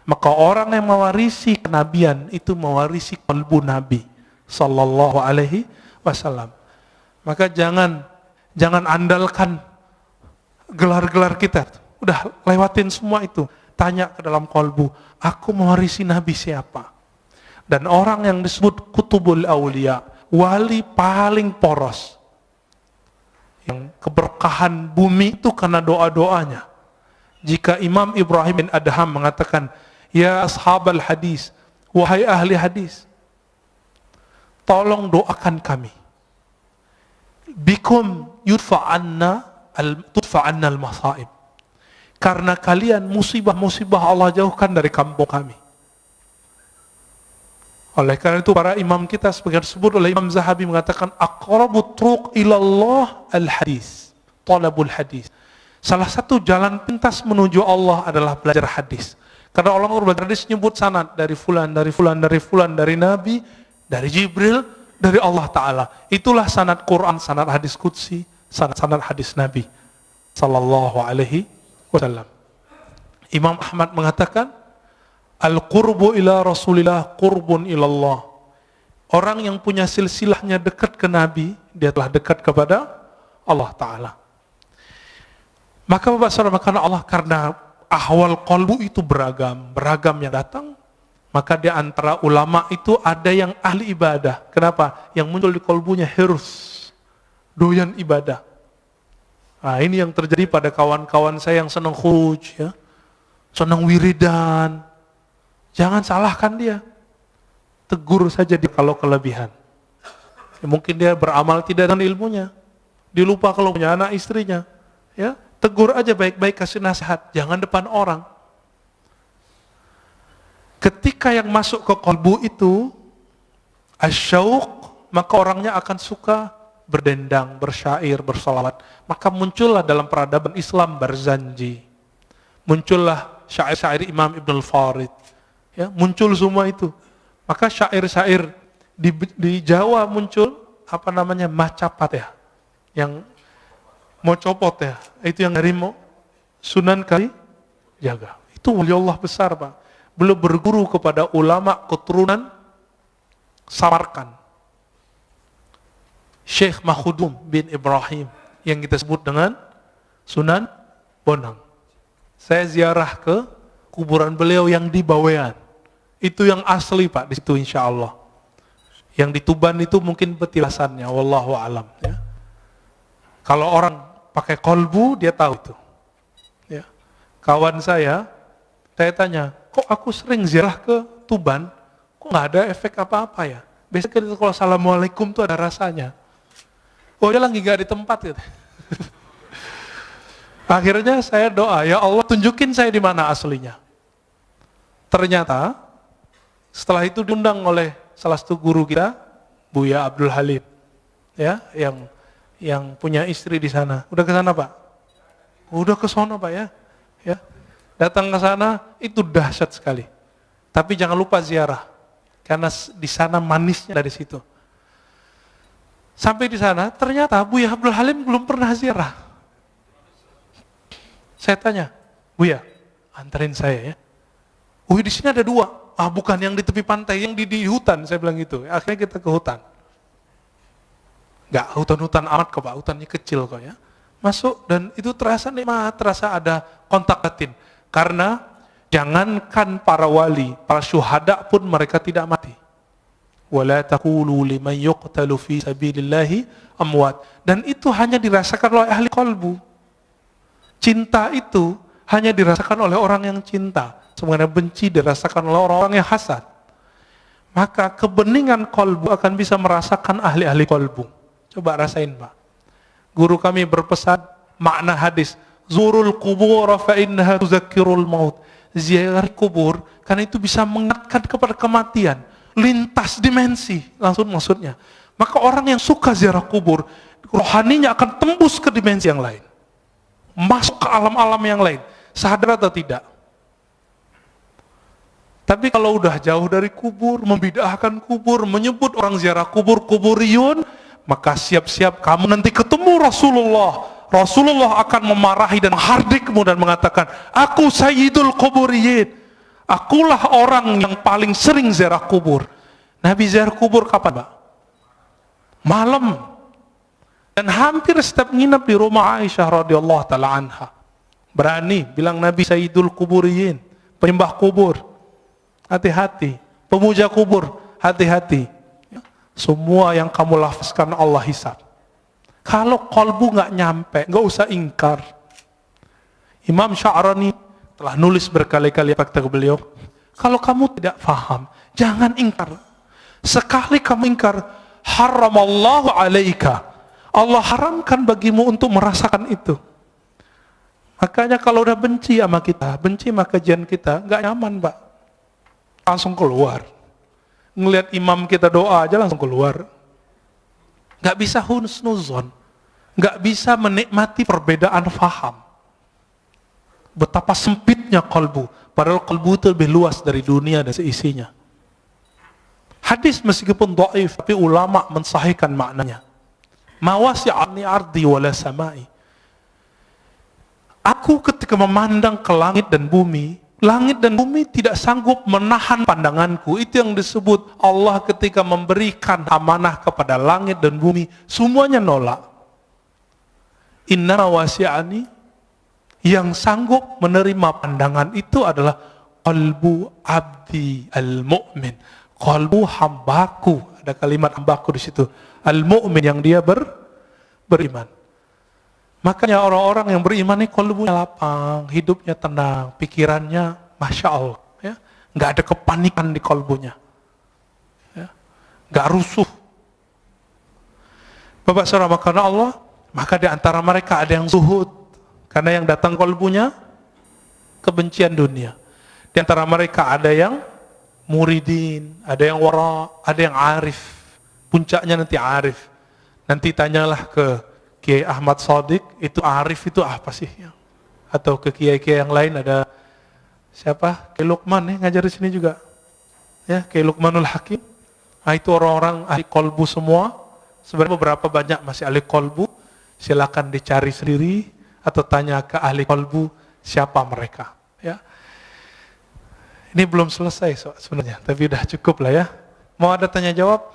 Maka orang yang mewarisi kenabian itu mewarisi kolbu Nabi sallallahu alaihi wasallam. Maka jangan andalkan gelar-gelar kita. Udah lewatin semua itu. Tanya ke dalam kolbu, aku mewarisi Nabi siapa? Dan orang yang disebut kutubul awliya, wali paling poros, yang keberkahan bumi itu karena doa-doanya. Jika Imam Ibrahim bin Adham mengatakan, ya ashabal hadis, wahai ahli hadis, tolong doakan kami. Bikum tudfa'anna al-masaib. Karena kalian musibah-musibah Allah jauhkan dari kampung kami. Oleh karena itu para imam kita sebagian disebut oleh Imam Zahabi mengatakan aqrabut turuq ilallah al-hadis, talabul hadis. Salah satu jalan pintas menuju Allah adalah belajar hadis. Karena Allah belajar hadis nyebut sanad dari fulan, dari fulan, dari fulan, dari Nabi, dari Jibril, dari Allah Ta'ala. Itulah sanad Quran, sanad hadis qudsi, sanad hadis Nabi sallallahu alaihi wasallam. Imam Ahmad mengatakan al-qurbu ila Rasulillah qurbun ilallah. Orang yang punya silsilahnya dekat ke Nabi, dia telah dekat kepada Allah Ta'ala. Maka Bapak Saudara, karena ahwal qalbu itu beragam yang datang, maka di antara ulama itu ada yang ahli ibadah. Kenapa? Yang muncul di qalbunya hirs, doyan ibadah. Nah, ini yang terjadi pada kawan-kawan saya yang senang khuruj, ya, senang wiridan. Jangan salahkan dia, tegur saja dia kalau kelebihan. Ya, mungkin dia beramal tidak dengan ilmunya, dilupa kalau punya anak istrinya, ya, tegur aja baik-baik, kasih nasihat, jangan depan orang. Ketika yang masuk ke kolbu itu asyauq, maka orangnya akan suka berdendang, bersyair, bersolawat. Maka muncullah dalam peradaban Islam Barzanji, muncullah syair-syair Imam Ibn al-Farid, ya, muncul semua itu. Maka syair-syair di Jawa muncul Macapat ya, yang mau copot ya, itu yang dari Sunan Kalijaga. Itu wali Allah besar, Pak. Beliau berguru kepada ulama keturunan Samarkand, Syekh Mahudum bin Ibrahim, yang kita sebut dengan Sunan Bonang. Saya ziarah ke kuburan beliau yang di Bawean. Itu yang asli, Pak, di situ insya Allah. Yang di Tuban itu mungkin petilasannya, wallahu alam. Ya. Kalau orang pakai kolbu, dia tahu itu. Ya. Kawan saya tanya, kok aku sering ziarah ke Tuban, kok nggak ada efek apa-apa ya? Biasanya kalau assalamualaikum tuh ada rasanya. Oh, dia lagi nggak di tempat gitu. Akhirnya saya doa, ya Allah tunjukin saya di mana aslinya. Ternyata setelah itu diundang oleh salah satu guru kita, Buya Abdul Halim, ya, yang punya istri di sana. Udah ke sana, Pak? Udah ke sana, Pak, ya. Ya. Datang ke sana itu dahsyat sekali. Tapi jangan lupa ziarah, karena di sana manisnya dari situ. Sampai di sana ternyata Buya Abdul Halim belum pernah ziarah. Saya tanya, Buya, anterin saya ya. Di sini ada 2. Bukan yang di tepi pantai, yang di hutan, saya bilang gitu. Akhirnya kita ke hutan. Enggak hutan-hutan amat kok, Pak, hutannya kecil kok ya. Masuk dan itu terasa nikmat, terasa ada kontak batin. Karena jangankan para wali, para syuhada pun mereka tidak mati. Wala taqulu liman yuqtalu fi sabilillahi amwat. Dan itu hanya dirasakan oleh ahli qalbu. Cinta itu hanya dirasakan oleh orang yang cinta. Sebenarnya benci dirasakan oleh orang-orang yang hasad. Maka kebeningan kolbu akan bisa merasakan ahli-ahli kolbu. Coba rasain, Pak. Guru kami berpesan makna hadis, zurul kubur fa innaha tuzakkirul maut. Ziarah kubur karena itu bisa mengingatkan kepada kematian, lintas dimensi langsung maksudnya. Maka orang yang suka ziarah kubur, rohaninya akan tembus ke dimensi yang lain, masuk ke alam-alam yang lain, sadar atau tidak. Tapi kalau udah jauh dari kubur, membid'ahkan kubur, menyebut orang ziarah kubur, kuburiyun, maka siap-siap kamu nanti ketemu Rasulullah. Rasulullah akan memarahi dan menghardikmu dan mengatakan, aku sayyidul kuburiyin. Akulah orang yang paling sering ziarah kubur. Nabi ziarah kubur kapan, Pak? Malam. Dan hampir setiap nginap di rumah Aisyah radhiyallahu taala anha. Berani bilang Nabi sayyidul kuburiyin, penyembah kubur. Hati-hati, pemuja kubur, hati-hati. Semua yang kamu lafazkan Allah hisab. Kalau kolbu nggak nyampe, nggak usah ingkar. Imam Sya'rani telah nulis berkali-kali fakta beliau. Kalau kamu tidak paham, jangan ingkar. Sekali kamu ingkar, haramallahu alaika. Allah haramkan bagimu untuk merasakan itu. Makanya kalau udah benci sama kita, benci sama kajian kita, nggak nyaman, Pak. Langsung keluar. Ngelihat imam kita doa aja langsung keluar. Gak bisa husnuzon. Gak bisa menikmati perbedaan faham. Betapa sempitnya kalbu. Padahal kalbu itu lebih luas dari dunia dan seisinya. Hadis meskipun dhaif, tapi ulama mensahihkan maknanya. Ma wasi'ani ardi wala samai. Aku ketika memandang ke langit dan bumi tidak sanggup menahan pandanganku. Itu yang disebut Allah ketika memberikan amanah kepada langit dan bumi, semuanya nolak. Inna wasi'ani, yang sanggup menerima pandangan itu adalah qalbu abdi al-mu'min, qalbu hambaku. Ada kalimat hambaku di situ, al-mu'min, yang dia beriman. Makanya orang-orang yang beriman ini qalbunya lapang, hidupnya tenang, pikirannya Masya Allah, ya, nggak ada kepanikan di qalbunya, ya, nggak rusuh. Bapak saudara, karena Allah, maka di antara mereka ada yang zuhud, karena yang datang qalbunya kebencian dunia. Di antara mereka ada yang muridin, ada yang wara, ada yang arif. Puncaknya nanti arif. Nanti tanyalah ke Kiai Ahmad Shadiq, itu arif itu apa sih? Atau ke kiai-kiai yang lain, ada siapa? Kiai Luqman nih ngajar di sini juga. Ya, Kiai Luqmanul Hakim. Nah, itu orang-orang ahli kolbu semua. Sebenarnya beberapa banyak masih ahli kolbu. Silakan dicari sendiri atau tanya ke ahli kolbu siapa mereka. Ya. Ini belum selesai sebenarnya, tapi udah cukup lah ya. Mau ada tanya jawab?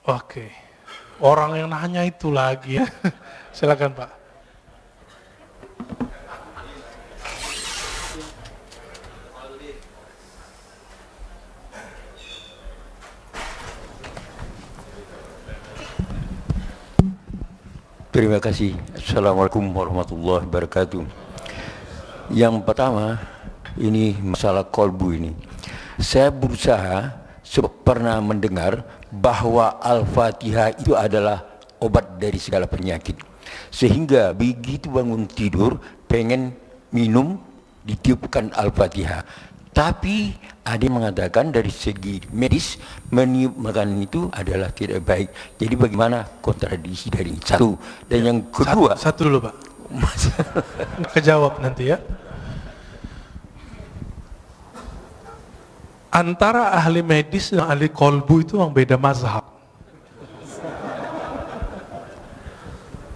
Oke. Orang yang nanya itu lagi ya. Silakan Pak. Terima kasih. Assalamualaikum warahmatullahi wabarakatuh. Yang pertama, ini masalah kolbu ini. Saya berusaha, pernah mendengar bahwa Al-Fatihah itu adalah obat dari segala penyakit. Sehingga begitu bangun tidur, pengen minum, ditiupkan Al-Fatihah. Tapi ada yang mengatakan dari segi medis meniup makanan itu adalah tidak baik. Jadi bagaimana kontradiksi dari satu? Dan yang kedua, satu dulu Pak. Kejawab nanti ya. Antara ahli medis dan ahli kolbu itu yang beda mazhab.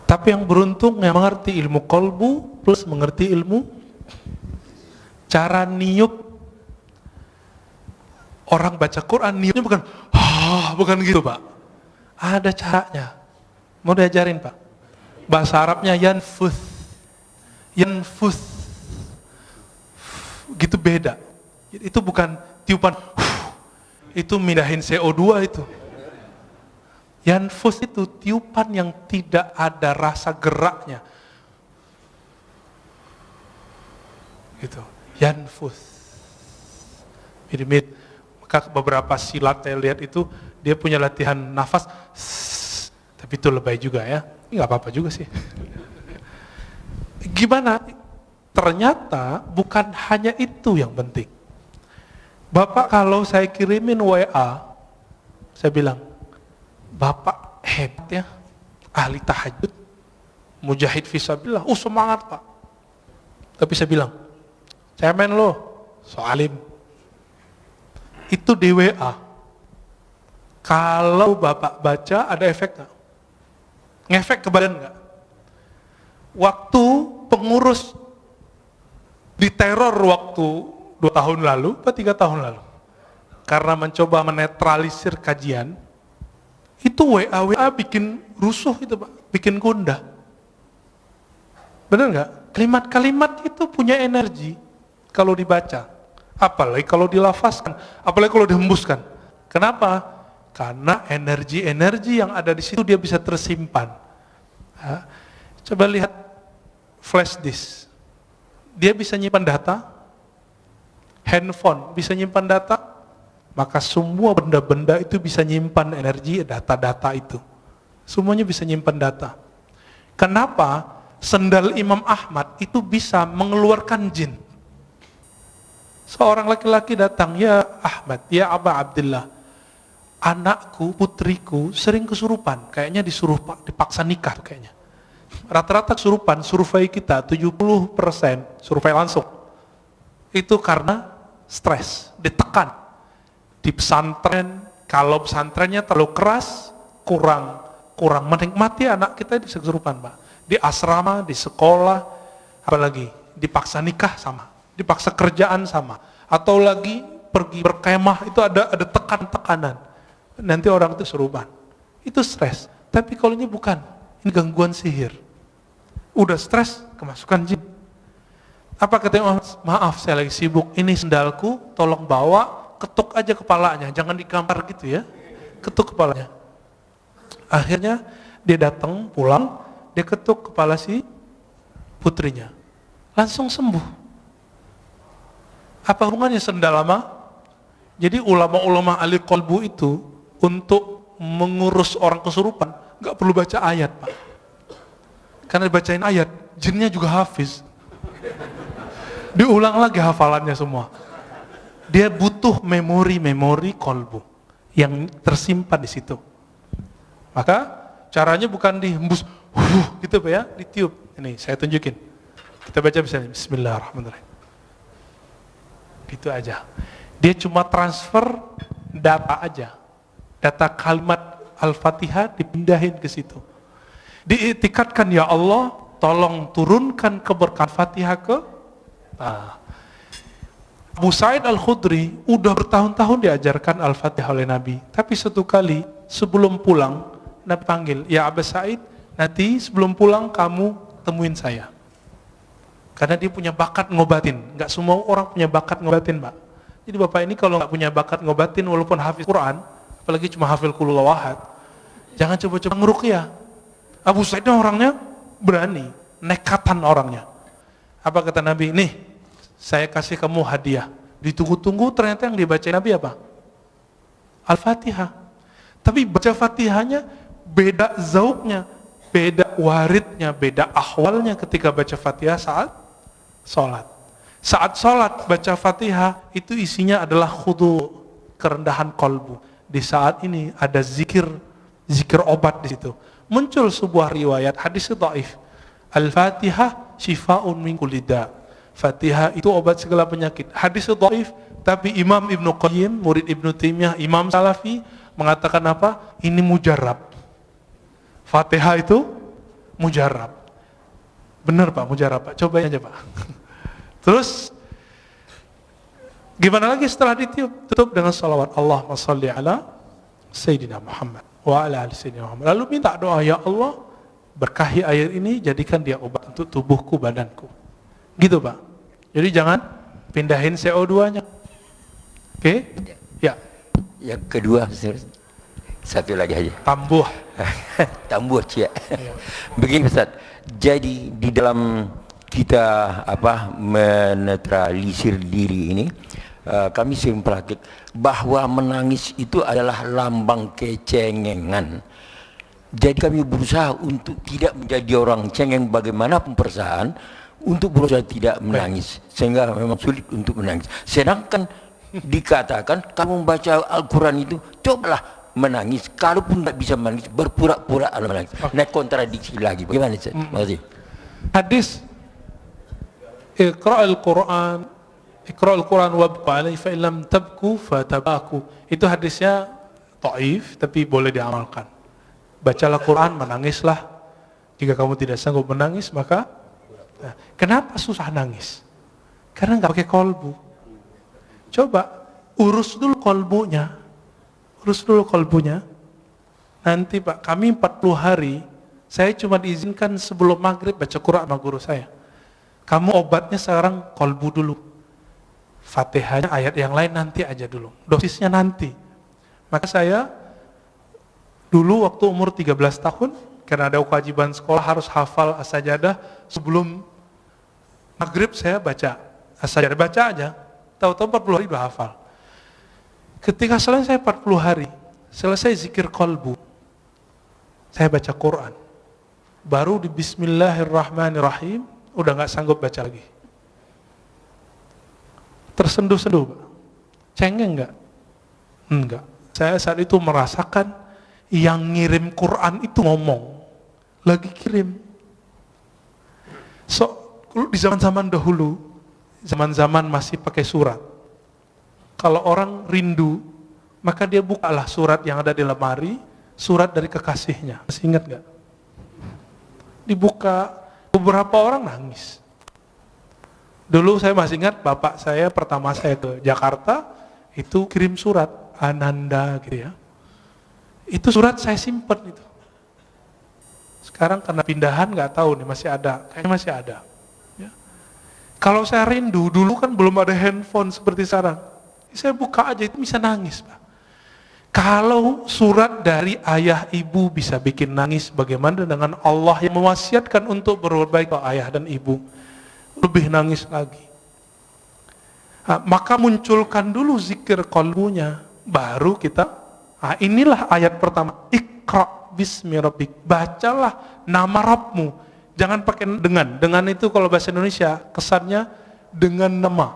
Tapi yang beruntung yang mengerti ilmu kolbu plus mengerti ilmu cara niup. Orang baca Quran niupnya bukan gitu Pak. Ada caranya. Mau diajarin Pak. Bahasa Arabnya yanfuth. Yanfuth. Gitu beda. Itu bukan tiupan. Itu mindahin CO2 itu. Yanfuth itu tiupan yang tidak ada rasa geraknya. Gitu. Yanfuth. Mirip beberapa silat saya lihat itu dia punya latihan nafas, tapi itu lebay juga ya. Ini nggak apa-apa juga sih. Gimana? Ternyata bukan hanya itu yang penting. Bapak kalau saya kirimin WA, saya bilang, Bapak hebat ya, ahli tahajud, mujahid fisabilillah, semangat Pak. Tapi saya bilang, cemen lo, soalim. Itu di WA. Kalau Bapak baca ada efek nggak? Ngefek ke badan nggak? Waktu pengurus diteror waktu 2 tahun lalu atau 3 tahun lalu, karena mencoba menetralisir kajian, itu WA bikin rusuh itu Pak, bikin gundah. Benar nggak? Kalimat-kalimat itu punya energi kalau dibaca. Apalagi kalau dilafazkan, apalagi kalau dihembuskan. Kenapa? Karena energi-energi yang ada di situ dia bisa tersimpan. Ya. Coba lihat flash disk. Dia bisa nyimpan data, handphone bisa nyimpan data, maka semua benda-benda itu bisa nyimpan energi data-data itu. Semuanya bisa nyimpan data. Kenapa sendal Imam Ahmad itu bisa mengeluarkan jin? Seorang laki-laki datang, ya Ahmad, ya Aba Abdullah, anakku, putriku sering kesurupan, kayaknya dipaksa nikah kayaknya. Rata-rata kesurupan, survei kita 70%, survei langsung, itu karena stres, ditekan. Di pesantren, kalau pesantrennya terlalu keras, kurang menikmati anak kita bisa kesurupan Pak. Di asrama, di sekolah, apalagi dipaksa nikah sama. Dipaksa kerjaan sama, atau lagi pergi berkemah itu ada tekanan, nanti orang itu seruban, itu stres. Tapi kalau ini bukan, ini gangguan sihir, udah stres kemasukan jin. Apa katanya? Maaf saya lagi sibuk, ini sendalku tolong bawa, ketuk aja kepalanya, jangan digambar gitu ya, ketuk kepalanya. Akhirnya dia datang pulang, dia ketuk kepala si putrinya, langsung sembuh. Apa hubungannya sendal lama? Jadi ulama-ulama ahli kolbu itu untuk mengurus orang kesurupan nggak perlu baca ayat Pak. Karena dibacain ayat, jinnya juga hafiz. Diulang lagi hafalannya semua. Dia butuh memori-memori kolbu yang tersimpan di situ. Maka caranya bukan dihembus, gitu Pak ya, ditiup. Ini saya tunjukin. Kita baca misalnya, Bismillahirrahmanirrahim. Gitu aja. Dia cuma transfer data aja. Data kalimat Al-Fatihah dipindahin ke situ. Diiktikadkan, ya Allah, tolong turunkan keberkahan Fatihah ke Abu Sa'id Al-Khudri udah bertahun-tahun diajarkan Al-Fatihah oleh Nabi. Tapi satu kali sebelum pulang, Nabi panggil, ya Abu Sa'id, nanti sebelum pulang kamu temuin saya. Karena dia punya bakat ngobatin. Gak semua orang punya bakat ngobatin, Pak. Jadi Bapak ini kalau gak punya bakat ngobatin, walaupun hafiz Quran, apalagi cuma hafil qul huwallahu ahad, jangan coba-coba ngeruqyah. Abu Sa'id orangnya berani, nekatan orangnya. Apa kata Nabi? Nih, saya kasih kamu hadiah. Ditunggu-tunggu ternyata yang dibaca Nabi apa? Al-Fatihah. Tapi baca Fatihahnya beda zauknya, beda waridnya, beda ahwalnya ketika baca Fatihah saat sholat. Saat sholat baca Fatihah itu isinya adalah khudu, kerendahan kolbu. Di saat ini ada zikir obat di situ. Muncul sebuah riwayat hadis dhaif. Al-Fatihah shifa'un min kulli da'. Fatihah itu obat segala penyakit. Hadis dhaif, tapi Imam Ibnu Qayyim, murid Ibnu Taimiyah, Imam Salafi mengatakan apa? Ini mujarrab. Fatihah itu mujarrab. Benar Pak, mujarrab Pak. Cobain aja Pak. Terus gimana lagi setelah ditiup? Tutup dengan salawat Allahumma shalli ala Sayyidina Muhammad wa ala ali Sayyidina Muhammad. Lalu minta doa, ya Allah, berkahi air ini, jadikan dia obat untuk tubuhku, badanku. Gitu Pak. Jadi jangan pindahin CO2-nya. Oke? Ya. Yang kedua, satu lagi aja. Tambuh. Tambuh, Cia. Begini Ustaz, jadi di dalam kita menetralisir diri ini, kami sering praktik bahwa menangis itu adalah lambang kecengengan. Jadi kami berusaha untuk tidak menjadi orang cengeng bagaimanapun perasaan, untuk berusaha tidak menangis, sehingga memang sulit untuk menangis. Sedangkan dikatakan kamu membaca Al-Quran itu cobalah menangis, kalaupun tidak bisa menangis berpura-pura menangis. Nah, kontradiksi lagi. Bagaimana Ustaz? Makasih. Hadis Iqra'ul Quran wabku alaihi fa illam tabku fatabaku. Itu hadisnya dhaif tapi boleh diamalkan. Bacalah Quran, menangislah. Jika kamu tidak sanggup menangis, maka kenapa susah nangis? Karena nggak pakai kolbu. Coba urus dulu kolbunya. Urus dulu kolbunya. Nanti Pak, kami 40 hari, saya cuma diizinkan sebelum maghrib baca Quran sama guru saya. Kamu obatnya sekarang kolbu dulu. Fatihahnya ayat yang lain nanti aja dulu. Dosisnya nanti. Maka saya dulu waktu umur 13 tahun, karena ada kewajiban sekolah harus hafal as-sajadah, sebelum maghrib saya baca as-sajadah, baca aja. Tahu-tahu 40 hari udah hafal. Ketika selesai 40 hari, selesai zikir kolbu, saya baca Quran. Baru di Bismillahirrahmanirrahim, udah gak sanggup baca lagi. Tersenduh-senduh, Pak. Cengeng gak? Enggak. Saya saat itu merasakan yang ngirim Quran itu ngomong. Lagi kirim. Di zaman-zaman dahulu, zaman-zaman masih pakai surat. Kalau orang rindu, maka dia bukalah surat yang ada di lemari, surat dari kekasihnya. Masih ingat gak? Dibuka, beberapa orang nangis. Dulu saya masih ingat bapak saya pertama saya ke Jakarta, itu kirim surat, Ananda gitu ya. Itu surat saya simpen itu. Sekarang karena pindahan nggak tahu nih masih ada, kayaknya masih ada. Ya. Kalau saya rindu, dulu kan belum ada handphone seperti sekarang. Saya buka aja itu bisa nangis, Pak. Kalau surat dari ayah ibu bisa bikin nangis, bagaimana dengan Allah yang mewasiatkan untuk berbuat baik ke ayah dan ibu? Lebih nangis lagi. Maka munculkan dulu zikir kolbunya, baru kita, inilah ayat pertama, Iqra bismi rabbik, bacalah nama Rabbmu. Jangan pakai dengan itu kalau bahasa Indonesia kesannya dengan nama,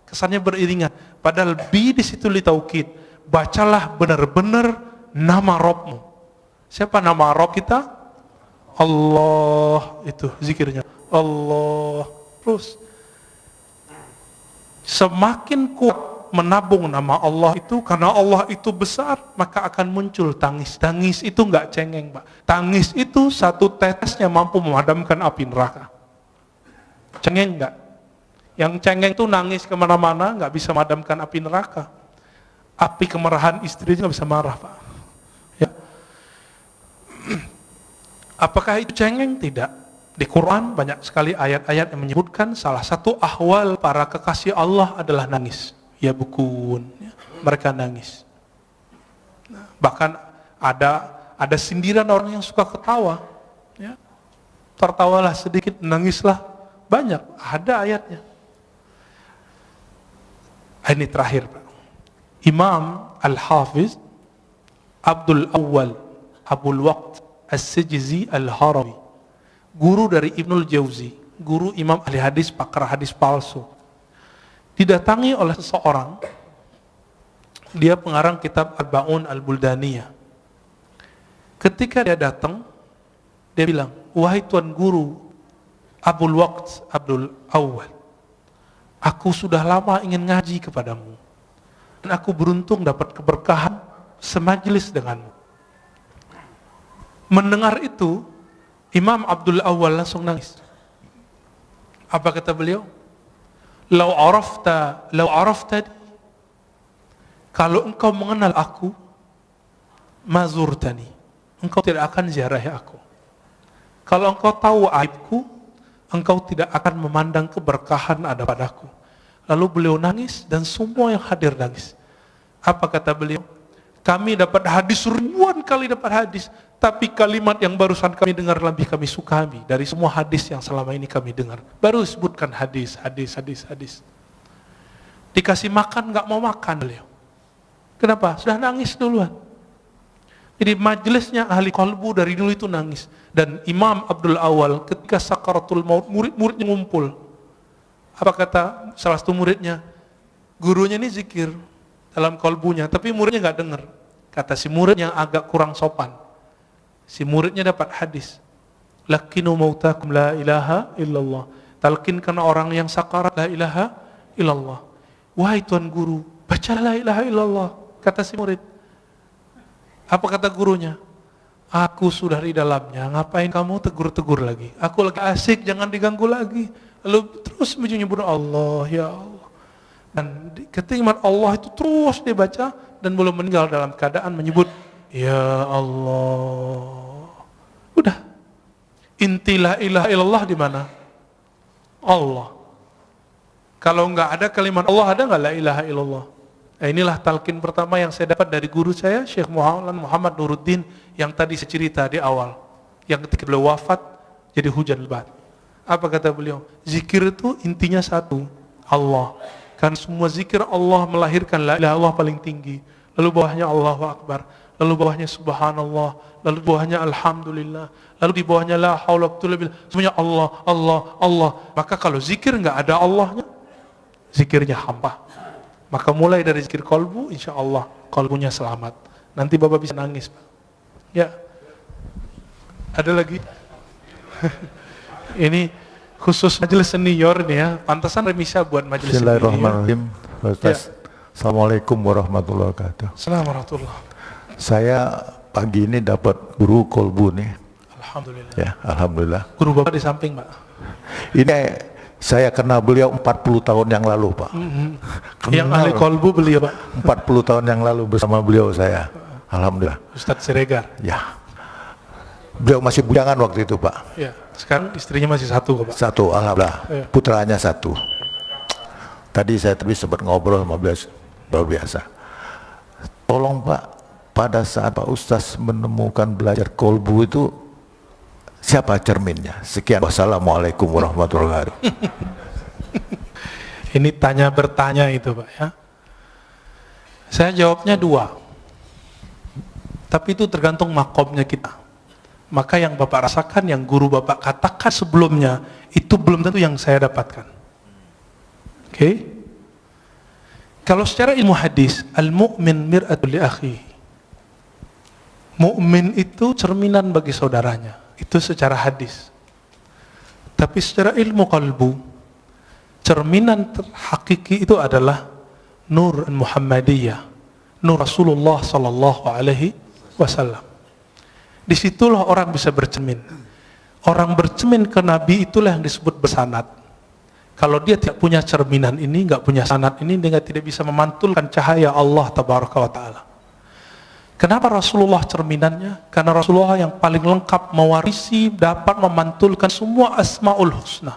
kesannya beriringan. Padahal bi di situ li taukid. Bacalah benar-benar nama Rabbmu. Siapa nama Rabb kita? Allah, itu zikirnya. Allah. Terus semakin kuat menabung nama Allah itu, karena Allah itu besar, maka akan muncul tangis. Tangis itu enggak cengeng, Pak. Tangis itu satu tetesnya mampu memadamkan api neraka. Cengeng enggak? Yang cengeng itu nangis kemana-mana, enggak bisa memadamkan api neraka. Api kemarahan istri enggak bisa marah, Pak. Ya. Apakah itu cengeng? Tidak. Di Quran banyak sekali ayat-ayat yang menyebutkan salah satu ahwal para kekasih Allah adalah nangis. Ya bukun, ya. Mereka nangis. Bahkan ada sindiran orang yang suka ketawa. Ya. Tertawalah sedikit, nangislah banyak. Ada ayatnya. Ini terakhir, Pak. Imam Al-Hafiz Abdul Awwal Abul Waqt As-Sijzi Al-Harawi, guru dari Ibnul Jauzi, guru Imam ahli hadis, pakar hadis palsu, didatangi oleh seseorang. Dia pengarang kitab Arba'un Al-Buldaniyah. Ketika dia datang, dia bilang, wahai tuan guru Abul Waqt Abdul Awwal, aku sudah lama ingin ngaji kepadamu, dan aku beruntung dapat keberkahan semajlis denganmu. Mendengar itu, Imam Abdul Awwal langsung nangis. Apa kata beliau? Lau arafta, kalau engkau mengenal aku, mazurtani, engkau tidak akan ziarahi aku. Kalau engkau tahu aibku, engkau tidak akan memandang keberkahan ada padaku. Lalu beliau nangis dan semua yang hadir nangis. Apa kata beliau? Kami dapat hadis, ribuan kali dapat hadis, tapi kalimat yang barusan kami dengar lebih kami suka dari semua hadis yang selama ini kami dengar. Baru sebutkan hadis. Dikasih makan nggak mau makan beliau. Kenapa? Sudah nangis duluan. Jadi majelisnya ahli qalbu dari dulu itu nangis. Dan Imam Abdul Awwal ketika sakaratul maut, murid-muridnya ngumpul. Apa kata salah satu muridnya? Gurunya ini zikir dalam kalbunya, tapi muridnya nggak dengar. Kata si murid yang agak kurang sopan, si muridnya dapat hadis, lakinu mautakum la ilaha illallah, talkinkan orang yang sakarat la ilaha illallah. Wahai tuan guru, baca la ilaha illallah, kata si murid. Apa kata gurunya? Aku sudah di dalamnya, ngapain kamu tegur-tegur lagi? Aku lagi asik, jangan diganggu lagi. Lalu terus menyebut Allah, ya Allah. Dan ketika Allah itu terus dibaca dan belum meninggal dalam keadaan menyebut ya Allah. Udah. Inti la ilaha illallah di mana? Allah. Kalau enggak ada kalimat Allah, ada enggak la ilaha illallah? Nah, inilah talqin pertama yang saya dapat dari guru saya, Syekh Muhammad Nuruddin, yang tadi saya cerita di awal. Yang ketika beliau wafat jadi hujan lebat. Apa kata beliau? Zikir itu intinya satu, Allah. Kan semua zikir Allah melahirkan la ilaha illallah paling tinggi. Lalu bawahnya Allahu Akbar. Lalu bawahnya Subhanallah. Lalu bawahnya Alhamdulillah. Lalu di bawahnya la haula wa quwwata illa billah. Semuanya Allah, Allah, Allah. Maka kalau zikir enggak ada Allahnya, zikirnya hampa. Maka mulai dari zikir kolbu, insya Allah kolbunya selamat. Nanti Bapak bisa nangis, Pak. Ya. Ada lagi? Ini khusus majelis senior nih ya, pantasan remisa buat majelis senior. Bismillahirrahmanirrahim. Ustaz. Ya. Assalamualaikum warahmatullahi wabarakatuh. Assalamualaikum warahmatullahi. Saya pagi ini dapat guru kolbu nih. Alhamdulillah. Ya, alhamdulillah. Guru Bapak di samping, Pak. Ini saya kenal beliau 40 tahun yang lalu, Pak. Yang ahli kolbu beliau, Pak. 40 tahun yang lalu bersama beliau saya. Alhamdulillah. Ustadz Siregar. Ya. Beliau masih bujangan waktu itu, Pak. Ya. Sekarang istrinya masih satu, Pak. Satu, alhamdulillah. Ya. Putranya satu. Tadi saya sempat ngobrol sama beliau, luar biasa. Tolong Pak, pada saat Pak Ustaz menemukan belajar kolbu itu, siapa cerminnya? Sekian. Wassalamualaikum warahmatullahi wabarakatuh. Ini tanya bertanya itu, Pak ya. Saya jawabnya dua. Tapi itu tergantung makomnya kita. Maka yang Bapak rasakan, yang guru Bapak katakan sebelumnya, itu belum tentu yang saya dapatkan. Oke? Kalau secara ilmu hadis, al-mu'min mir'atul li akhihi. Mukmin itu cerminan bagi saudaranya. Itu secara hadis. Tapi secara ilmu qalbu, cerminan hakiki itu adalah nur Muhammadiyah, nur Rasulullah sallallahu alaihi wasallam. Disitulah orang bisa bercermin. Orang bercermin ke Nabi itulah yang disebut bersanad. Kalau dia tidak punya cerminan ini, nggak punya sanad ini, dia tidak bisa memantulkan cahaya Allah tabaraka wa ta'ala. Kenapa Rasulullah cerminannya? Karena Rasulullah yang paling lengkap mewarisi, dapat memantulkan semua asmaul husna.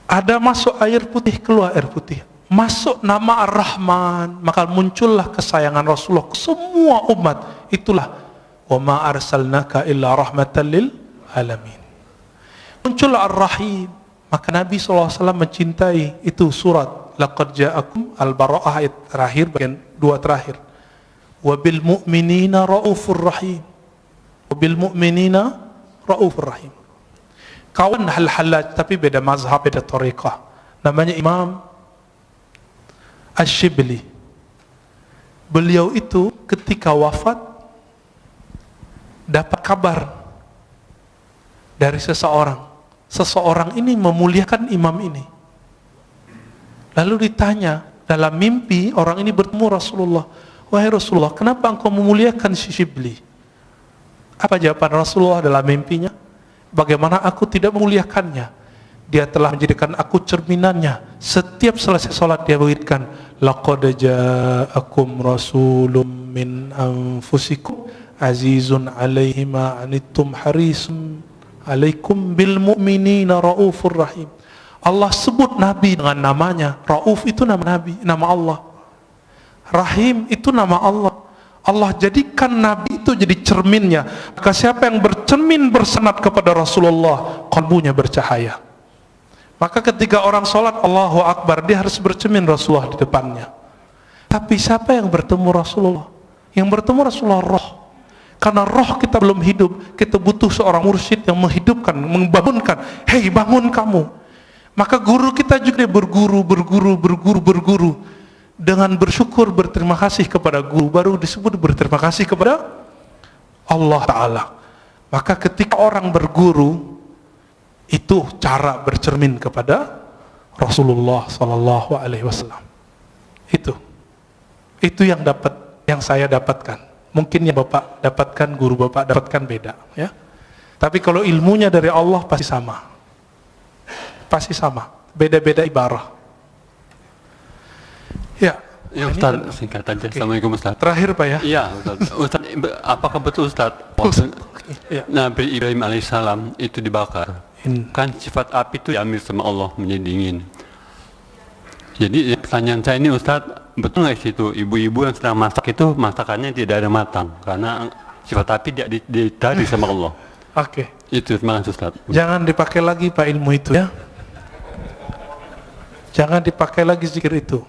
Ada masuk air putih, keluar air putih. Masuk nama Ar-Rahman, maka muncullah kesayangan Rasulullah ke semua umat. Itulah wa ma arsalnaka illa rahmatan lil alamin. Muncullah Ar-Rahim, maka Nabi SAW mencintai. Itu surat laqad ja'akum Al-Bara'ah ayat terakhir, bagian 2 terakhir. Wabil mu'minina ra'ufur rahim. Wabil mu'minina ra'ufur rahim. Kawan hal-halaj, tapi beda mazhab, beda tariqah. Namanya Imam Ash-Shibli. Beliau itu ketika wafat dapat kabar dari seseorang. Seseorang ini memuliakan imam ini. Lalu ditanya, dalam mimpi orang ini bertemu Rasulullah. Wahai Rasulullah, kenapa engkau memuliakan si Shibli? Apa jawaban Rasulullah dalam mimpinya? Bagaimana aku tidak memuliakannya? Dia telah menjadikan aku cerminannya. Setiap selesai sholat dia berikan, laqad ja'akum rasulun min anfusikum azizun alaihi ma anittum harisun alaikum bil mu'minina raufur rahim. Allah sebut Nabi dengan namanya. Rauf itu nama Nabi, nama Allah. Rahim itu nama Allah. Allah jadikan Nabi itu jadi cerminnya. Maka siapa yang bercermin bersenat kepada Rasulullah, kalbunya bercahaya. Maka ketika orang sholat Allahu Akbar, dia harus bercermin Rasulullah di depannya. Tapi siapa yang bertemu Rasulullah? Yang bertemu Rasulullah roh. Karena roh kita belum hidup, kita butuh seorang mursyid yang menghidupkan, membangunkan. Hei, bangun kamu. Maka guru kita juga berguru. Dengan bersyukur, berterima kasih kepada guru, baru disebut berterima kasih kepada Allah Ta'ala. Maka ketika orang berguru, itu cara bercermin kepada Rasulullah Sallallahu Alaihi Wasallam. Itu yang saya dapatkan. Mungkin yang Bapak dapatkan, guru Bapak dapatkan beda, ya. Tapi kalau ilmunya dari Allah pasti sama. Pasti sama. Beda-beda ibarah. Ya, Ustaz, singkat aja. Okay. Assalamualaikum Ustaz. Terakhir Pak ya. Iya Ustaz. Ustaz, apakah betul Ustaz? Ya. Nabi Ibrahim alaihissalam itu dibakar. Kan sifat api itu diambil sama Allah menjadi dingin. Jadi pertanyaan saya ini Ustaz, betul nggak situ ibu-ibu yang sedang masak itu masakannya tidak ada matang karena sifat api ditarik sama Allah. Oke. Itu terima kasih Ustaz. Jangan dipakai lagi Pak ilmu itu ya. Jangan dipakai lagi zikir itu.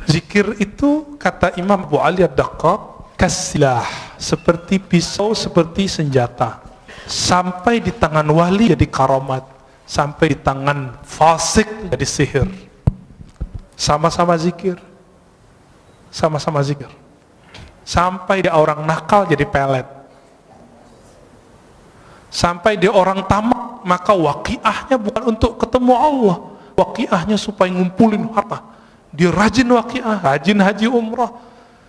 Zikir itu kata Imam Abu Ali Ad-Daqqaq kasilah, seperti pisau, seperti senjata. Sampai di tangan wali jadi karamat, sampai di tangan fasik jadi sihir. Sama-sama zikir. Sama-sama zikir. Sampai di orang nakal jadi pelet. Sampai di orang tamak, maka waqiahnya bukan untuk ketemu Allah. Waqiahnya supaya ngumpulin harta. Dia rajin waqiah, rajin haji umrah.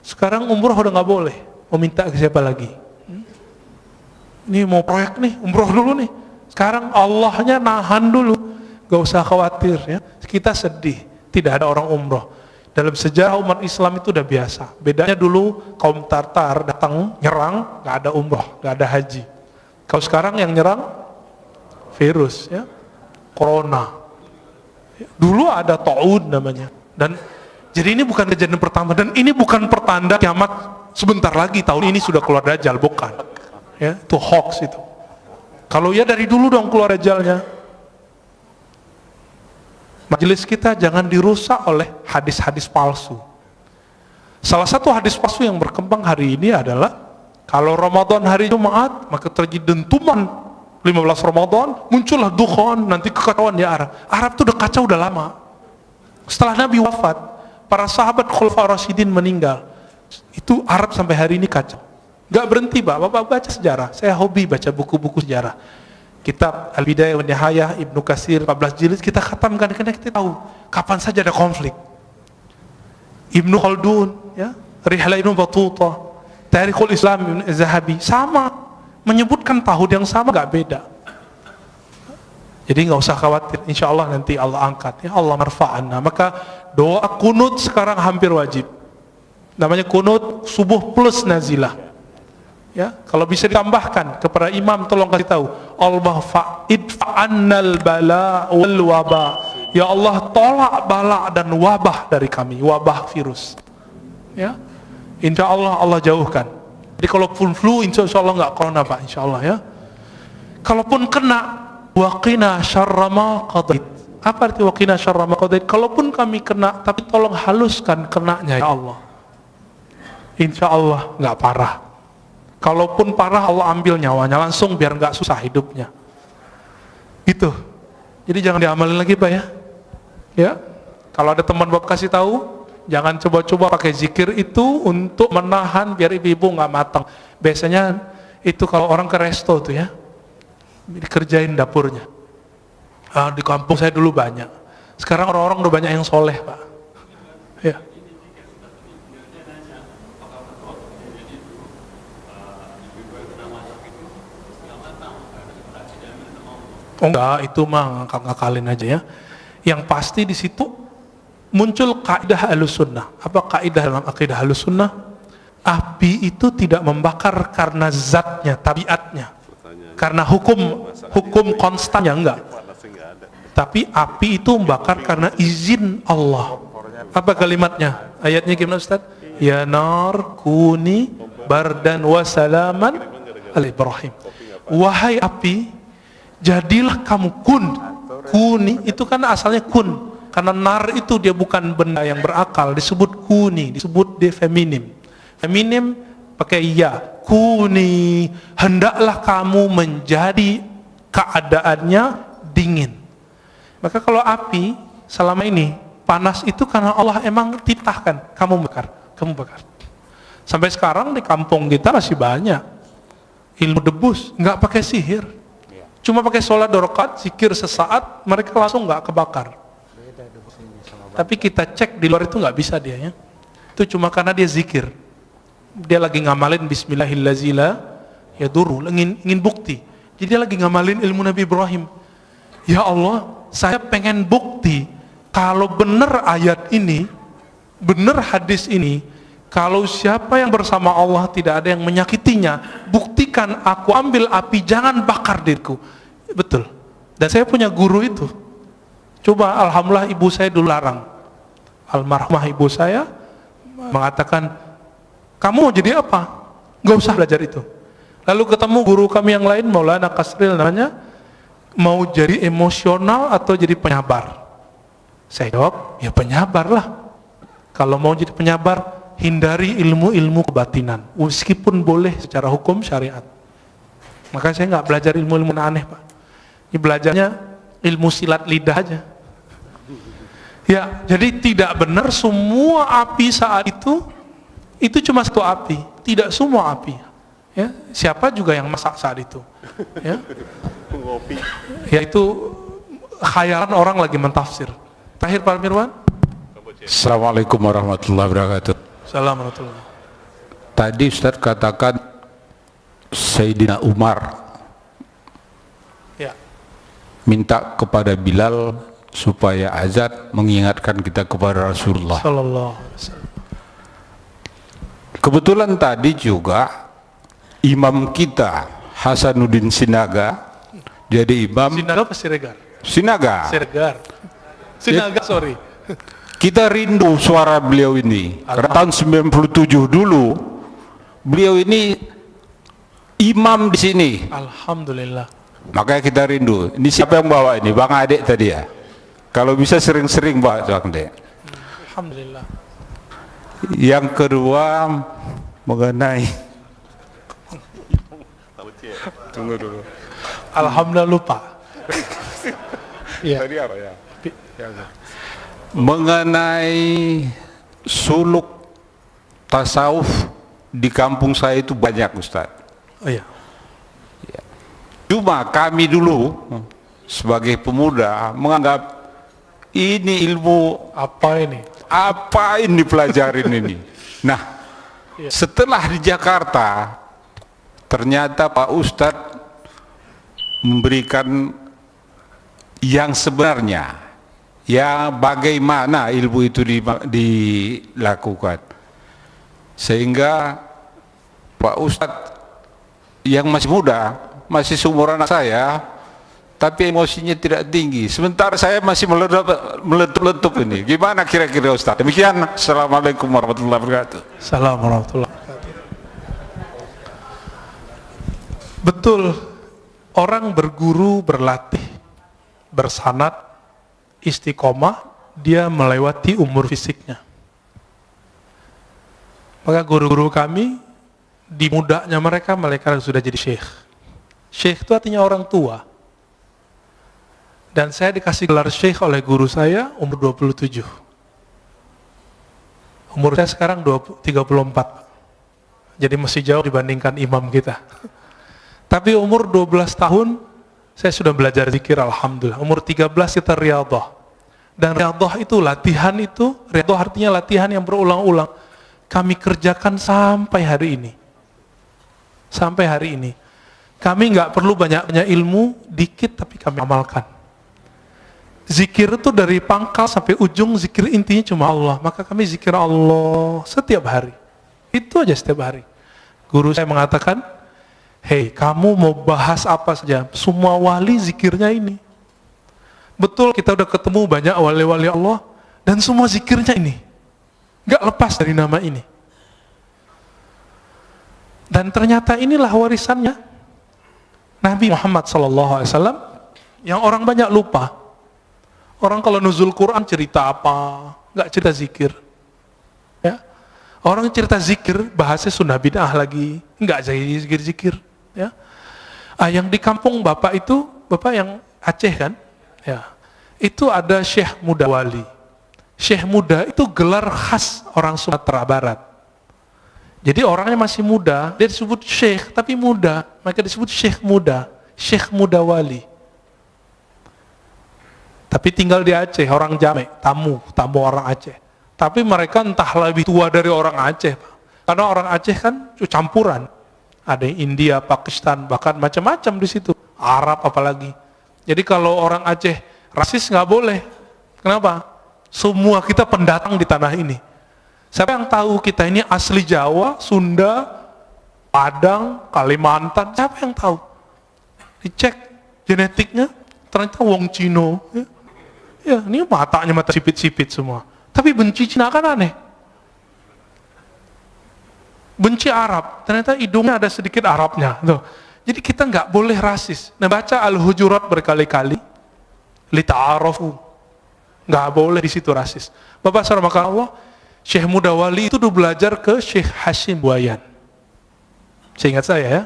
Sekarang umrah udah nggak boleh. Mau minta ke siapa lagi? Ini mau proyek nih, umrah dulu nih. Sekarang Allahnya nahan dulu. Gak usah khawatir ya. Kita sedih, tidak ada orang umrah. Dalam sejarah umat Islam itu udah biasa. Bedanya dulu kaum Tartar datang nyerang, nggak ada umrah, nggak ada haji. Kalau sekarang yang nyerang virus ya, corona. Dulu ada ta'ud namanya. Dan jadi ini bukan kejadian pertama, dan ini bukan pertanda kiamat sebentar lagi, tahun ini sudah keluar Dajjal, bukan ya, itu hoax itu. Kalau ya dari dulu dong keluar Dajjalnya. Majelis kita jangan dirusak oleh hadis-hadis palsu. Salah satu hadis palsu yang berkembang hari ini adalah kalau Ramadan hari Jumat maka terjadi dentuman 15 Ramadan, muncullah dukhan, nanti kekacauan di Arab. Arab itu udah kacau udah lama. Setelah Nabi wafat, para sahabat Khulafaur Rasyidin meninggal. Itu Arab sampai hari ini kacau. Gak berhenti Bapak baca sejarah. Saya hobi baca buku-buku sejarah. Kitab Al-Bidayah wa Nihayah Ibnu Katsir 14 jilid kita khatamkan karena kita tahu kapan saja ada konflik. Ibnu Khaldun, ya, Rihlah Ibnu Battuta, Tarikhul Islam Ibnu Zahabi sama menyebutkan tahun yang sama, gak beda. Jadi nggak usah khawatir, insya Allah nanti Allah angkat, ya Allah marfa'anna. Maka doa kunut sekarang hampir wajib. Namanya kunut subuh plus nazilah. Ya, kalau bisa ditambahkan kepada imam, tolong kasih tahu, Allah fa'idfa'annal bala wal waba. Ya Allah, tolak bala dan wabah dari kami, wabah virus. Ya, insya Allah Allah jauhkan. Jadi kalaupun flu, insya Allah nggak corona Pak, insya Allah ya. Kalaupun kena, waqina syarra ma qadait. Apa arti waqina syarra ma qadait? Kalaupun kami kena, tapi tolong haluskan kenanya ya Allah. Insya Allah nggak parah. Kalaupun parah, Allah ambil nyawanya langsung biar nggak susah hidupnya. Itu. Jadi jangan diamalin lagi Pak ya. Ya. Kalau ada teman Bapak kasih tahu, jangan coba-coba pakai zikir itu untuk menahan biar ibu-ibu nggak matang. Biasanya itu kalau orang ke resto tuh ya, dikerjain dapurnya. Di kampung saya dulu banyak. Sekarang orang-orang udah banyak yang soleh Pak. Ya. Oh enggak, itu mah ngakalin aja ya. Yang pasti di situ muncul kaidah Ahlussunnah. Apa kaidah dalam akidah Ahlussunnah? Api itu tidak membakar karena zatnya, tabiatnya. Karena hukum konstannya enggak. Tapi api itu membakar karena izin Allah. Apa kalimatnya? Ayatnya gimana Ustaz? Ya nar kuni bardan wa salaman ala Ibrahim. Wahai api, jadilah kamu kuni itu kan asalnya kun, karena nar itu dia bukan benda yang berakal, disebut kuni, disebut dia feminim pakai ya, kuni, hendaklah kamu menjadi keadaannya dingin. Maka kalau api selama ini panas itu karena Allah emang titahkan kamu bakar. Sampai sekarang di kampung kita masih banyak ilmu debus, nggak pakai sihir. Cuma pakai sholat 2 rakaat, zikir sesaat, mereka langsung nggak kebakar. Tapi kita cek di luar itu nggak bisa dia ya. Itu cuma karena dia zikir. Dia lagi ngamalin Bismillahirrahmanirrahim, ya duru, ingin bukti. Jadi dia lagi ngamalin ilmu Nabi Ibrahim. Ya Allah, saya pengen bukti kalau benar ayat ini, benar hadis ini, kalau siapa yang bersama Allah tidak ada yang menyakitinya, buktikan aku ambil api, jangan bakar diriku. Betul. Dan saya punya guru itu. Coba alhamdulillah ibu saya dulu larang. Almarhumah ibu saya mengatakan, kamu mau jadi apa? Gak usah belajar itu. Lalu ketemu guru kami yang lain, Maulana Kasril namanya, mau jadi emosional atau jadi penyabar? Saya jawab, ya penyabar lah. Kalau mau jadi penyabar, hindari ilmu-ilmu kebatinan, meskipun boleh secara hukum syariat. Maka saya nggak belajar ilmu-ilmu aneh Pak. Ini belajarnya ilmu silat lidah aja. Ya, jadi tidak benar semua api saat itu cuma satu api, tidak semua api. Ya, siapa juga yang masak saat itu? Ya, ya itu khayalan orang lagi mentafsir. Tahir Pak Mirwan. Assalamualaikum warahmatullahi wabarakatuh. Assalamualaikum. Tadi Ustaz katakan Sayyidina Umar Ya. minta kepada Bilal supaya azan mengingatkan kita kepada Rasulullah. Sallallahu alaihi wasallam. Kebetulan tadi juga imam kita Hasanuddin Sinaga jadi imam Sinaga apa Siregar? Sinaga. Sinaga, sorry. Kita rindu suara beliau ini. Karena tahun 97 dulu beliau ini imam di sini. Alhamdulillah. Makanya kita rindu. Ini siapa yang bawa ini? Bang Adek tadi ya. Kalau bisa sering-sering bawa Bang Adek. Alhamdulillah. Yang kedua mengenai tunggu dulu. Alhamdulillah lupa. Iya. Tadi apa ya? mengenai suluk tasawuf di kampung saya itu banyak, Ustaz. Oh iya. Cuma kami dulu sebagai pemuda menganggap ini ilmu Apa ini? apa ini pelajarin ini. Nah, setelah di Jakarta ternyata Pak Ustadz memberikan yang sebenarnya, ya bagaimana ilmu itu dilakukan, sehingga Pak Ustadz yang masih muda, masih seumuran anak saya, tapi emosinya tidak tinggi, sementara saya masih meletup-letup ini. Gimana kira-kira Ustadz? Demikian. Assalamualaikum warahmatullahi wabarakatuh. Assalamualaikum warahmatullahi wabarakatuh. Betul, orang berguru, berlatih, bersanad, istiqomah, dia melewati umur fisiknya. Maka guru-guru kami, di mudanya mereka sudah jadi syekh. Syekh itu artinya orang tua. Dan saya dikasih gelar syekh oleh guru saya umur 27. Umur saya sekarang 34. Jadi masih jauh dibandingkan imam kita. Tapi umur 12 tahun, saya sudah belajar zikir, alhamdulillah. Umur 13 kita riyadhah. Dan riyadhah itu, latihan itu, riyadhah artinya latihan yang berulang-ulang. Kami kerjakan sampai hari ini. Sampai hari ini. Kami nggak perlu banyak-banyak ilmu, dikit tapi kami amalkan. Zikir itu dari pangkal sampai ujung, zikir intinya cuma Allah. Maka kami zikir Allah setiap hari. Itu aja setiap hari. Guru saya mengatakan, hei, kamu mau bahas apa saja, semua wali zikirnya ini. Betul, kita udah ketemu banyak wali-wali Allah, dan semua zikirnya ini. Nggak lepas dari nama ini. Dan ternyata inilah warisannya Nabi Muhammad SAW, yang orang banyak lupa. Orang kalau nuzul Quran cerita apa, nggak cerita zikir. Ya. Orang cerita zikir, bahasnya sunnah bid'ah lagi, nggak jadi zikir-zikir. Ya. Yang di kampung bapak itu, bapak yang Aceh kan, ya, itu ada Syekh Muda Wali. Syekh Muda itu gelar khas orang Sumatera Barat. Jadi orangnya masih muda, dia disebut Syekh, tapi muda, maka disebut Syekh Muda, Syekh Muda Wali. Tapi tinggal di Aceh, orang Jamek, tamu orang Aceh. Tapi mereka entah lebih tua dari orang Aceh, karena orang Aceh kan campuran. Ada yang India, Pakistan, bahkan macam-macam di situ. Arab apalagi. Jadi kalau orang Aceh rasis nggak boleh. Kenapa? Semua kita pendatang di tanah ini. Siapa yang tahu kita ini asli Jawa, Sunda, Padang, Kalimantan? Siapa yang tahu? Dicek genetiknya, ternyata wong Cino. Ya, ini matanya mata sipit-sipit semua. Tapi benci Cina kan aneh. Benci Arab, ternyata hidungnya ada sedikit Arabnya. Tuh. Jadi kita nggak boleh rasis. Nah, baca Al-Hujurat berkali-kali, lita'arafu. Nggak boleh di situ rasis. Bapak saudara maka Allah, Syekh Muda Wali itu dulu belajar ke Syekh Hashim Buayan. Seingat saya ya,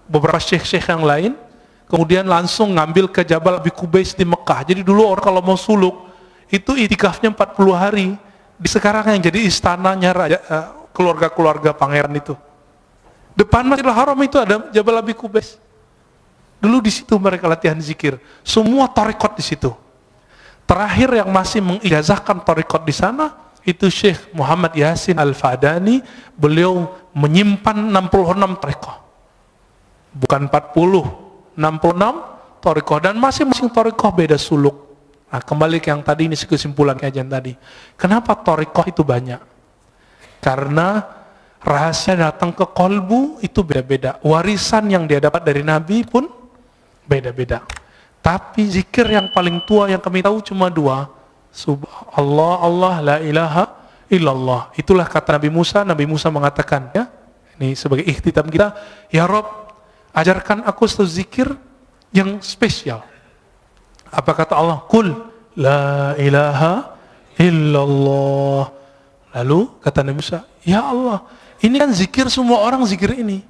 beberapa syekh-syekh yang lain, kemudian langsung ngambil ke Jabal Abi Qubais di Mekah. Jadi dulu orang kalau mau suluk, itu itikafnya 40 hari. Di sekarang yang jadi istananya raja, keluarga-keluarga pangeran itu. Depan Masjidil Haram itu ada Jabal Abi Qubais. Dulu di situ mereka latihan zikir. Semua tarekat di situ. Terakhir yang masih mengijazahkan tarekat di sana, itu Syekh Muhammad Yasin Al-Fadani. Beliau menyimpan 66 tarekat. Bukan 40, 66 tarekat. Dan masing-masing tarekat beda suluk. Nah, kembali ke yang tadi, ini kesimpulan kajian tadi. Kenapa tarekat itu banyak? Karena rahasia datang ke kolbu itu beda-beda. Warisan yang dia dapat dari Nabi pun beda-beda. Tapi zikir yang paling tua yang kami tahu cuma dua. Subhanallah, Allah, la ilaha illallah. Itulah kata Nabi Musa. Nabi Musa mengatakan, ya, ini sebagai ikhtitam kita, ya Rob, ajarkan aku satu zikir yang spesial. Apa kata Allah? Qul la ilaha illallah. Lalu kata Nabi Musa, ya Allah, ini kan zikir semua orang zikir ini.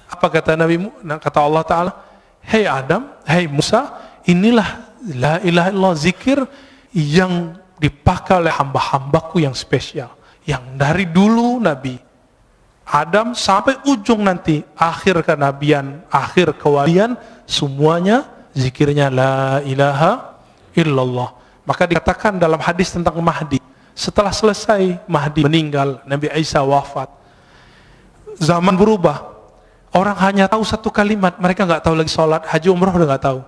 Apa kata kata Allah Ta'ala? Hei Adam, hei Musa, inilah la ilaha illallah, zikir yang dipakai oleh hamba-hambaku yang spesial, yang dari dulu Nabi Adam sampai ujung nanti akhir kenabian, akhir kewalian, semuanya zikirnya la ilaha illallah. Maka dikatakan dalam hadis tentang Mahdi, setelah selesai Mahdi meninggal, Nabi Isa wafat, zaman berubah, orang hanya tahu satu kalimat, mereka nggak tahu lagi sholat, haji, umrah udah nggak tahu.